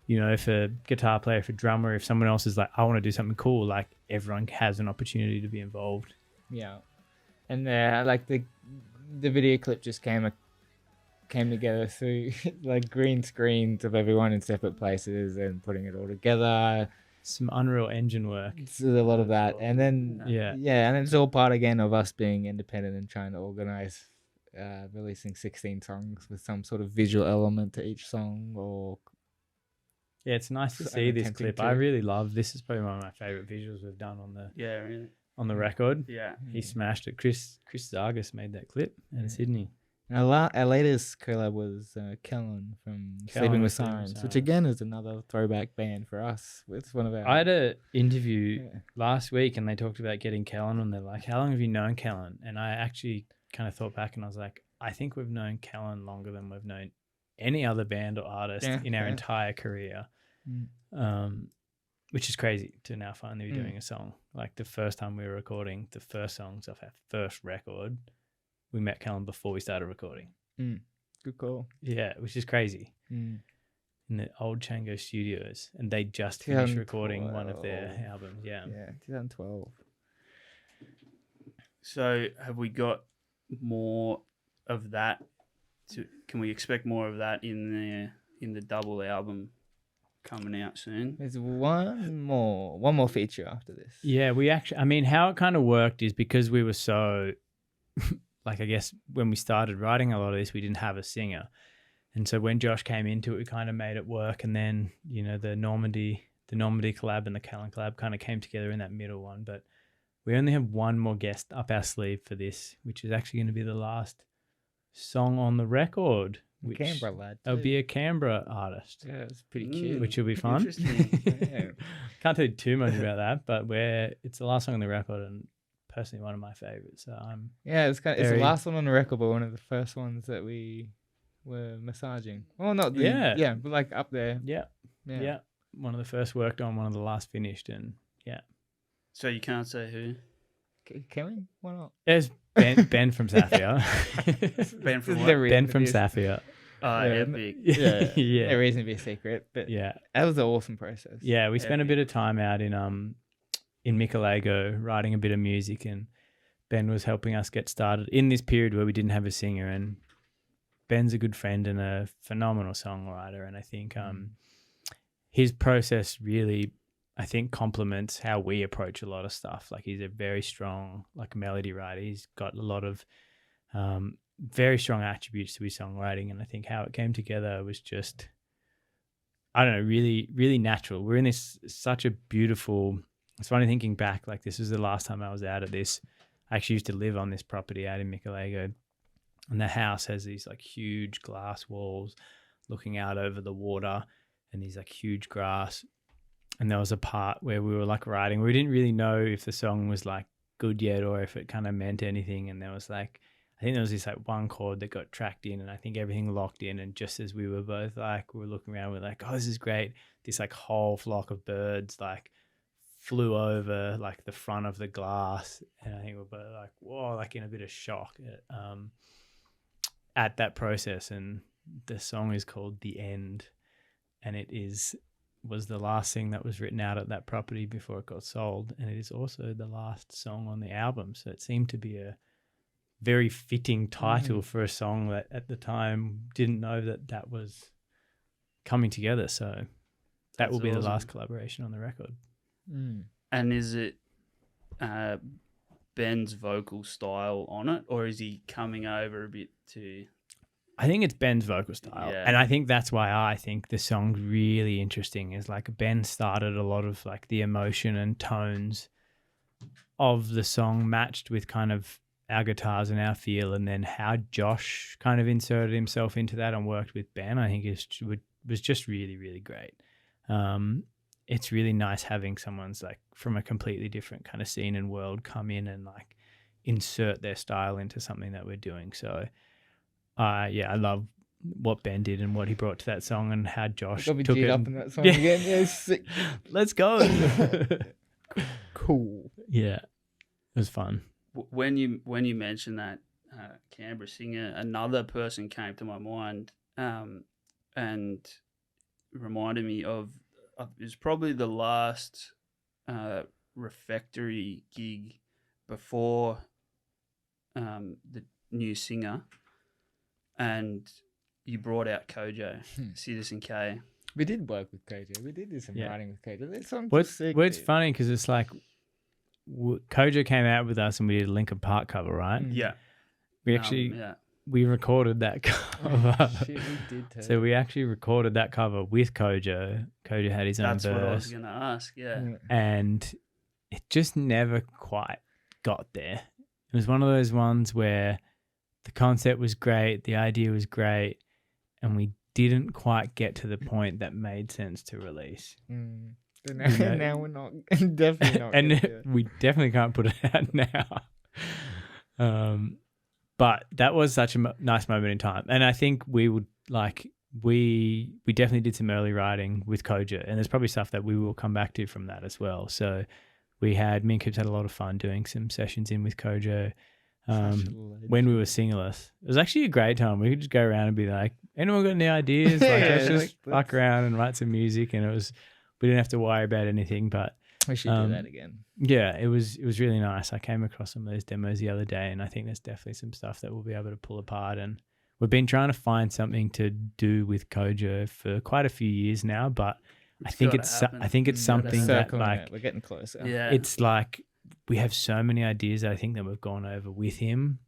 if a guitar player, if a drummer, if someone else is like, I want to do something cool, like, everyone has an opportunity to be involved. Yeah. And like the video clip just came together through like green screens of everyone in separate places and putting it all together. Some Unreal Engine work. It's a lot of that. And then and it's all part again of us being independent and trying to organize releasing 16 songs with some sort of visual element to each song. Or it's nice to see this clip. I really love this. Is probably one of my favorite visuals we've done on the record. Yeah, he smashed it. Chris Zargis made that clip out of Sydney. Our latest collab was Kellen from Sleeping with Sirens, which again is another throwback band for us. It's one of our. I had an interview last week and they talked about getting Kellen and they're like, how long have you known Kellen? And I actually kind of thought back and I was like, I think we've known Kellen longer than we've known any other band or artist in our entire career. Which is crazy to now finally be doing a song. Like the first time we were recording the first songs off our first record, we met Kellen before we started recording. Good call. Yeah, which is crazy. In the old Chango Studios, and they just finished recording one of their albums. Yeah, 2012. So have we got more of that? Can we expect more of that in the double album coming out soon? There's one more feature after this. Yeah, we actually, I mean, how it kind of worked is because we were so, like, I guess when we started writing a lot of this, we didn't have a singer. And so when Josh came into it, we kind of made it work. And then, you know, the Normandy collab and the Callan collab kind of came together in that middle one. But we only have one more guest up our sleeve for this, which is actually going to be the last song on the record. Canberra lad. It'll be a Canberra artist. Yeah, it's pretty cute. Which will be fun. Interesting. Can't tell you too much about that, but it's the last song on the record and personally one of my favorites. So it's the last one on the record, but one of the first ones that we were massaging. Well, not the but like up there. Yeah. One of the first worked on, one of the last finished, and So you can't say who? Can we? Why not? There's Ben from Safia. Ben from what? Ben from Safia. Epic. Yeah. No reason to be a secret, but that was an awesome process. Yeah, we spent a bit of time out in Michelego writing a bit of music, and Ben was helping us get started in this period where we didn't have a singer. And Ben's a good friend and a phenomenal songwriter, and I think his process really, I think, complements how we approach a lot of stuff. Like he's a very strong melody writer. He's got a lot of very strong attributes to his songwriting, and I think how it came together was just, I don't know, really, really natural. We're in this such a beautiful. It's funny thinking back. Like this was the last time I was out at this. I actually used to live on this property out in Michelego, and the house has these like huge glass walls looking out over the water, and these like huge grass. And there was a part where we were like writing. We didn't really know if the song was like good yet or if it kind of meant anything. And there was like, I think there was this like one chord that got tracked in, and I think everything locked in. And just as we were both like, we were looking around, we're like, oh, this is great. This like whole flock of birds like flew over like the front of the glass. And I think we're both like, whoa, like in a bit of shock at that process. And the song is called The End. And it was the last thing that was written out at that property before it got sold, and it is also the last song on the album. So it seemed to be a very fitting title for a song that at the time didn't know that was coming together. So that will be awesome. The last collaboration on the record. And is it Ben's vocal style on it, or is he coming over a bit to... I think it's Ben's vocal style. Yeah. And I think that's why I think the song's really interesting is like Ben started a lot of like the emotion and tones of the song matched with kind of our guitars and our feel, and then how Josh kind of inserted himself into that and worked with Ben, I think was just really, really great. It's really nice having someone's like from a completely different kind of scene and world come in and like insert their style into something that we're doing. So I love what Ben did and what he brought to that song and how Josh took it. Up in that song again. Yeah, sick. Let's go. Cool. Yeah, it was fun. When you mentioned that Canberra singer, another person came to my mind and reminded me of it was probably the last refectory gig before the new singer. And you brought out Kojo, Citizen K. We did work with Kojo. We did do some writing with Kojo. That song's sick. It's funny because it's like Kojo came out with us and we did a Linkin Park cover, right? Yeah. We actually we recorded that cover. Shit, we did too. So we actually recorded that cover with Kojo. Kojo had his own verse. That's what I was going to ask, yeah. And it just never quite got there. It was one of those ones where the concept was great, the idea was great, and we didn't quite get to the point that made sense to release. Now we're not definitely not. And we definitely can't put it out now. But that was such a nice moment in time, and I think we would we definitely did some early writing with Koja, and there's probably stuff that we will come back to from that as well. So me and Coops had a lot of fun doing some sessions in with Koja. When we were singleless, it was actually a great time. We could just go around and be like, anyone got any ideas? Let's just fuck around and write some music. And we didn't have to worry about anything, but we should do that again. Yeah, it was really nice. I came across some of those demos the other day, and I think there's definitely some stuff that we'll be able to pull apart. And we've been trying to find something to do with Koja for quite a few years now, but I think it's something that we're getting closer. Yeah, it's like we have so many ideas that I think that we've gone over with him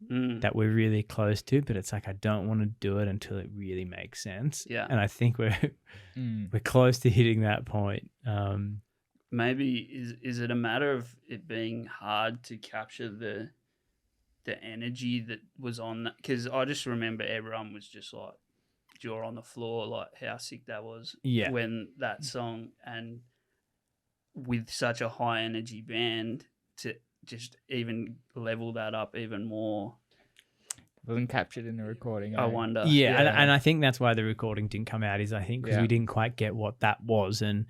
that we're really close to, but it's like I don't want to do it until it really makes sense. Yeah, and I think we're close to hitting that point. Maybe is it a matter of it being hard to capture the energy that was on that? Because I just remember everyone was just like jaw on the floor, like how sick that was. Yeah, when that song, and with such a high energy band, to just even level that up even more. It wasn't captured in the recording. I wonder. Yeah. And I think that's why the recording didn't come out, is I think because we didn't quite get what that was. And,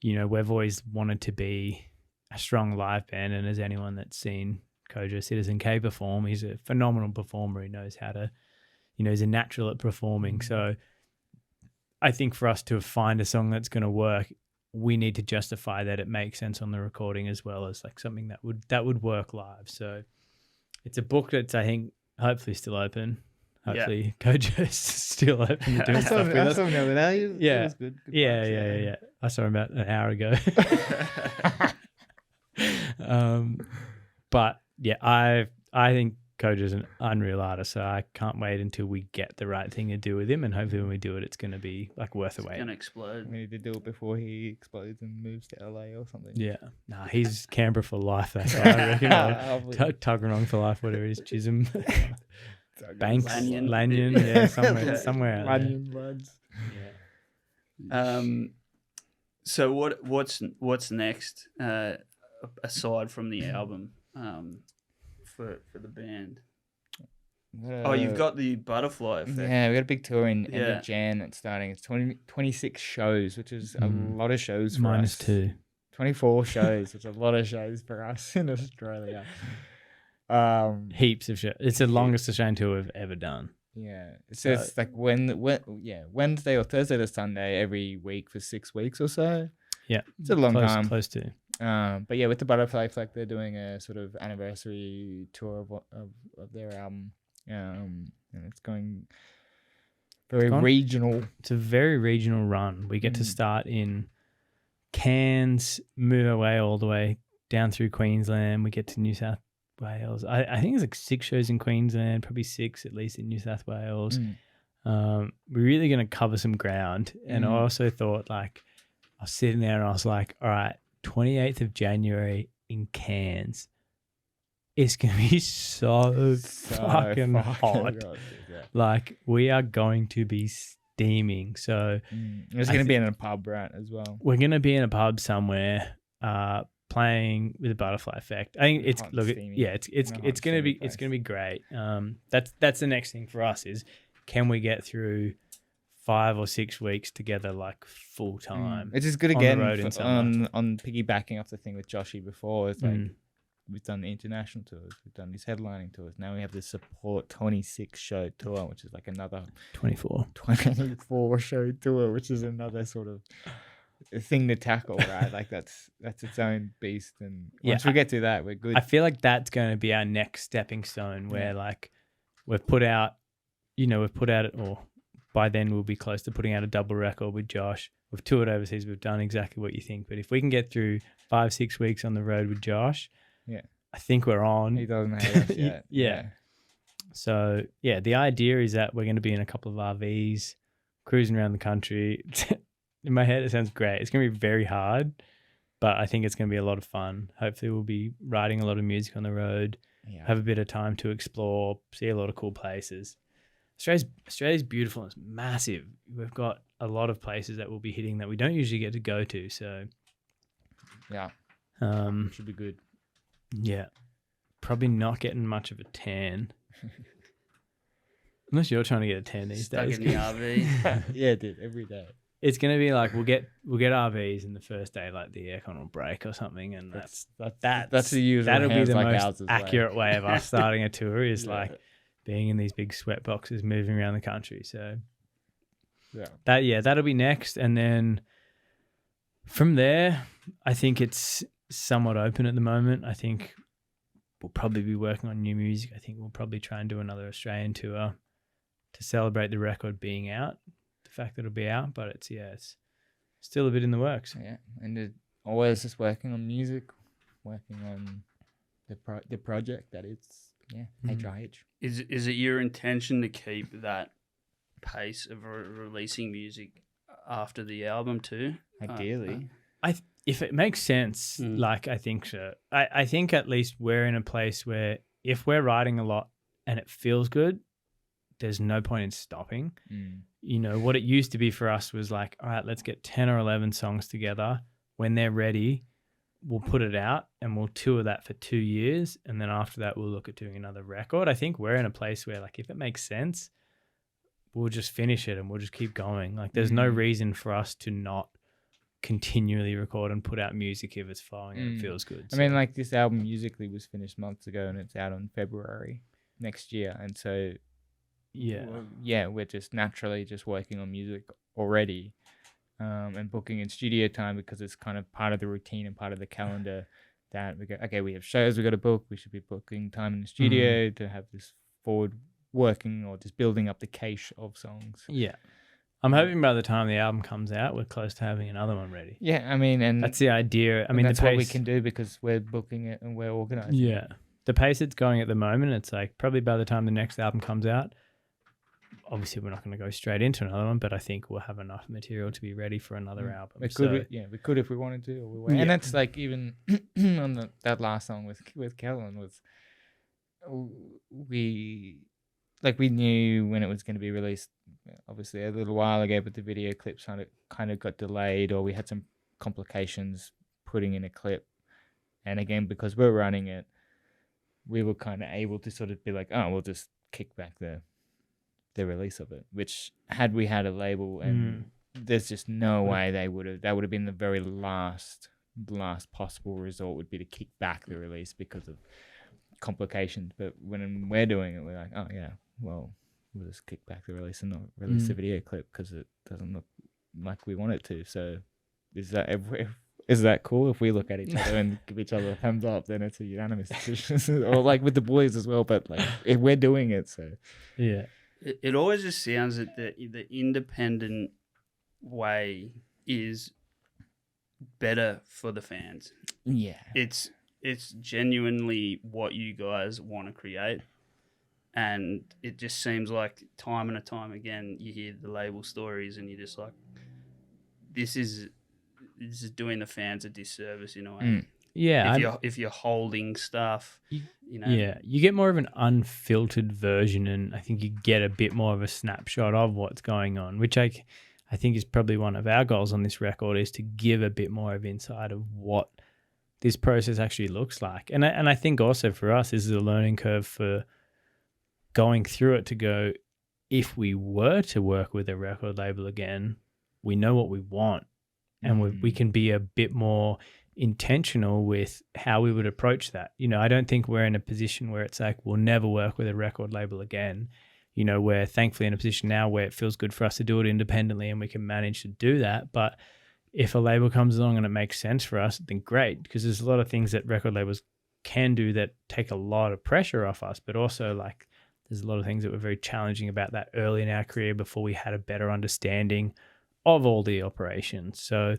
we've always wanted to be a strong live band. And as anyone that's seen Koja Citizen K perform, he's a phenomenal performer. He knows how to, he's a natural at performing. So I think for us to find a song that's going to work, we need to justify that it makes sense on the recording as well as like something that would work live. So it's a book that's, I think, hopefully still open. Hopefully Koja's still open to doing stuff with us. I saw him the other day. Yeah. It was good. Yeah. I saw him about an hour ago. But yeah, I think Koja's an unreal artist, so I can't wait until we get the right thing to do with him, and hopefully when we do it, it's going to be like worth the wait. It's going to explode. We need to do it before he explodes and moves to LA or something. Yeah. Nah, he's Canberra for life, that guy, I reckon. Tuggeranong for life, whatever it is. Chisholm. Banks. Lanyon. Yeah, somewhere out Lanyon buds. Yeah. So what's next, aside from the album, for the band? You've got the Butterfly Effect. Yeah, we got a big tour in end of Jan. It's starting. It's 26 shows, which is a lot of shows for us. -2. 24 shows, which is a lot of shows for us in Australia. Heaps of shows. It's the longest Australian tour we've ever done. Yeah, so it's like Wednesday or Thursday to Sunday every week for 6 weeks or so. Yeah, it's a long time. Close to. But yeah, with the Butterfly Effect, they're doing a sort of anniversary tour of their album. And it's going regional. It's a very regional run. We get to start in Cairns, move our way all the way down through Queensland. We get to New South Wales. I think there's like 6 shows in Queensland, probably 6 at least in New South Wales. We're really going to cover some ground. And I also thought, like, I was sitting there and I was like, all right, 28th of January in Cairns. It's going to be so fucking hot. Like, we are going to be steaming. So it's going to be in a pub, right, as well. We're going to be in a pub somewhere, playing with the Butterfly Effect. I think it's going to be great. That's the next thing for us is, can we get through 5 or 6 weeks together, like full time? It's just good again on piggybacking off the thing with Joshy before. It's like we've done the international tours, we've done these headlining tours. Now we have this support 26 show tour, which is like another 24 show tour, which is another sort of thing to tackle, right? Like that's its own beast. And once we get to that, we're good. I feel like that's going to be our next stepping stone, where like we've put out, or by then we'll be close to putting out a double record with Josh. We've toured overseas. We've done exactly what you think. But if we can get through 5-6 weeks on the road with Josh, I think we're on. He doesn't hate us yet. Yeah. So, the idea is that we're going to be in a couple of RVs, cruising around the country. In my head, it sounds great. It's going to be very hard, but I think it's going to be a lot of fun. Hopefully we'll be writing a lot of music on the road. have a bit of time to explore, see a lot of cool places. Australia's beautiful. It's massive. We've got a lot of places that we'll be hitting that we don't usually get to go to. So Yeah. Should be good. yeah, probably not getting much of a tan. Unless you're trying to get a tan these Stuck days. in the RV. Yeah, dude, every day. It's gonna be like we'll get RVs, and the first day like the aircon will break or something, and that's the usual. that'll be hands the like most ours is accurate way of us starting a tour is Yeah. like being in these big sweat boxes moving around the country. So Yeah. that'll be next, and then from there, I think it's somewhat open at the moment. I think we'll probably be working on new music. I think we'll probably try and do another Australian tour to celebrate the record being out, the fact that it'll be out, but it's still a bit in the works. Yeah, and always just working on music, working on the project that it's HIH. Is it your intention to keep that pace of releasing music after the album too? Ideally. If it makes sense, like I think so. I think at least we're in a place where if we're writing a lot and it feels good, there's no point in stopping. You know, what it used to be for us was like, all right, let's get 10 or 11 songs together. When they're ready, we'll put it out and we'll tour that for 2 years. And then after that, we'll look at doing another record. I think we're in a place where like, if it makes sense, we'll just finish it and we'll just keep going. Like there's no reason for us to not continually record and put out music if it's flowing and it feels good. I mean, like this album musically was finished months ago and it's out on February next year. And so, we're just naturally just working on music already and booking in studio time because it's kind of part of the routine and part of the calendar that we go, okay, we have shows we got to book. We should be booking time in the studio to have this forward working or just building up the cache of songs. Yeah. I'm hoping by the time the album comes out, we're close to having another one ready. Yeah, I mean, and that's the idea. I mean, that's the pace, what we can do because we're booking it and we're organizing. Yeah, the pace it's going at the moment, it's like probably by the time the next album comes out, obviously we're not going to go straight into another one, but I think we'll have enough material to be ready for another album. We could if we wanted to, or we were. And that's like even on that last song with Kellen was we knew when it was going to be released, obviously a little while ago, but the video clips kind of got delayed, or we had some complications putting in a clip. And again, because we're running it, we were kind of able to sort of be like, oh, we'll just kick back the release of it. Which had we had a label, and there's just no way that would have been the very last possible resort would be to kick back the release because of complications. But when we're doing it, we're like, oh yeah, well, we'll just kick back the release and not release the video clip because it doesn't look like we want it to. So is that cool? If we look at each other and give each other a thumbs up, then it's a unanimous decision. Or like with the boys as well, but like if we're doing it, so yeah. It always just sounds that the independent way is better for the fans. Yeah. It's genuinely what you guys want to create. And it just seems like time and time again, you hear the label stories and you're just like, this is doing the fans a disservice in a way. Yeah. If you're holding stuff, you know. Yeah. You get more of an unfiltered version, and I think you get a bit more of a snapshot of what's going on, which I think is probably one of our goals on this record, is to give a bit more of insight of what this process actually looks like. And I think also for us, this is a learning curve for going through it to go, if we were to work with a record label again, we know what we want, and we can be a bit more intentional with how we would approach that. You know, I don't think we're in a position where it's like we'll never work with a record label again. You know, we're thankfully in a position now where it feels good for us to do it independently and we can manage to do that. But if a label comes along and it makes sense for us, then great, because there's a lot of things that record labels can do that take a lot of pressure off us, but also like there's a lot of things that were very challenging about that early in our career before we had a better understanding of all the operations. So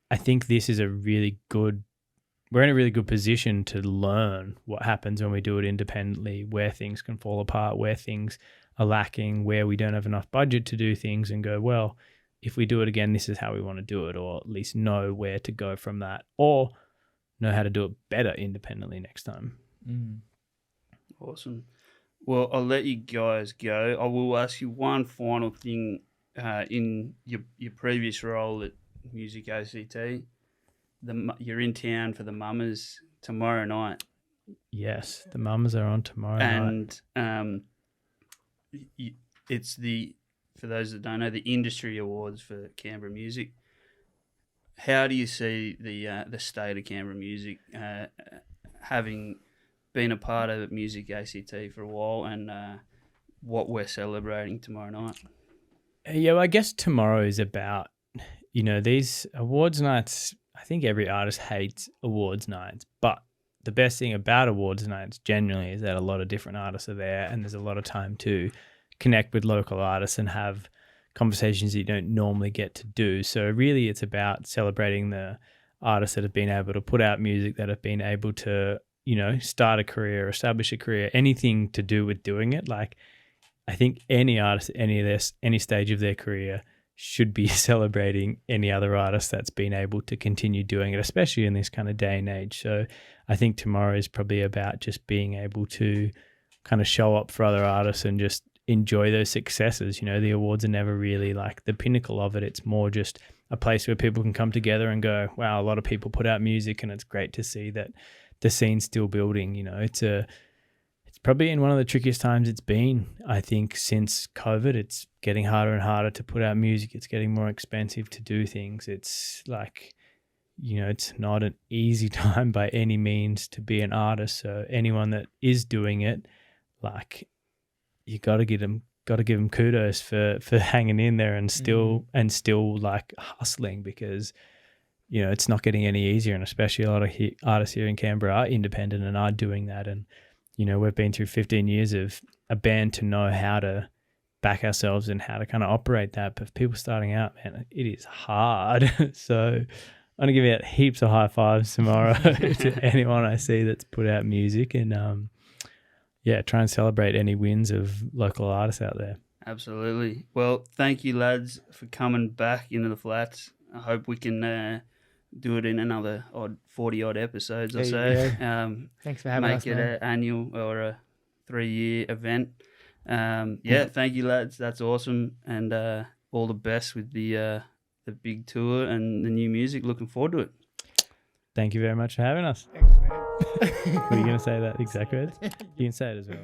I think this is we're in a really good position to learn what happens when we do it independently, where things can fall apart, where things are lacking, where we don't have enough budget to do things, and go, well, if we do it again, this is how we want to do it, or at least know where to go from that, or know how to do it better independently next time. Awesome. Well, I'll let you guys go. I will ask you one final thing. In your previous role at Music ACT, you're in town for the Mummers tomorrow night. Yes, the Mummers are on tomorrow night. And it's for those that don't know, the industry awards for Canberra music. How do you see the state of Canberra music, having been a part of Music ACT for a while, and what we're celebrating tomorrow night? Yeah, well, I guess tomorrow is about, these awards nights. I think every artist hates awards nights, but the best thing about awards nights generally is that a lot of different artists are there, and there's a lot of time to connect with local artists and have conversations that you don't normally get to do. So really it's about celebrating the artists that have been able to put out music, that have been able to, start a career, establish a career, anything to do with doing it. Like, I think any artist at any stage of their career should be celebrating any other artist that's been able to continue doing it, especially in this kind of day and age. So I think tomorrow is probably about just being able to kind of show up for other artists and just enjoy those successes. The awards are never really like the pinnacle of it. It's more just a place where people can come together and go, wow, a lot of people put out music, and it's great to see that the scene's still building. It's probably in one of the trickiest times it's been, I think, since COVID. It's getting harder and harder to put out music. It's getting more expensive to do things. It's like, it's not an easy time by any means to be an artist. So anyone that is doing it, like, you got to give them kudos for hanging in there and still like hustling, because it's not getting any easier. And especially a lot of artists here in Canberra are independent and are doing that. And we've been through 15 years of a band to know how to back ourselves and how to kind of operate that. But for people starting out, man, it is hard. So I'm going to give out heaps of high fives tomorrow to anyone I see that's put out music, and try and celebrate any wins of local artists out there. Absolutely. Well, thank you, lads, for coming back into the flats. I hope we can do it in another 40-odd episodes or so. Thanks for having us, make it an annual or a 3-year event. Thank you, lads. That's awesome. And all the best with the big tour and the new music. Looking forward to it. Thank you very much for having us. Thanks, man. Were you going to say that exact words? You can say it as well.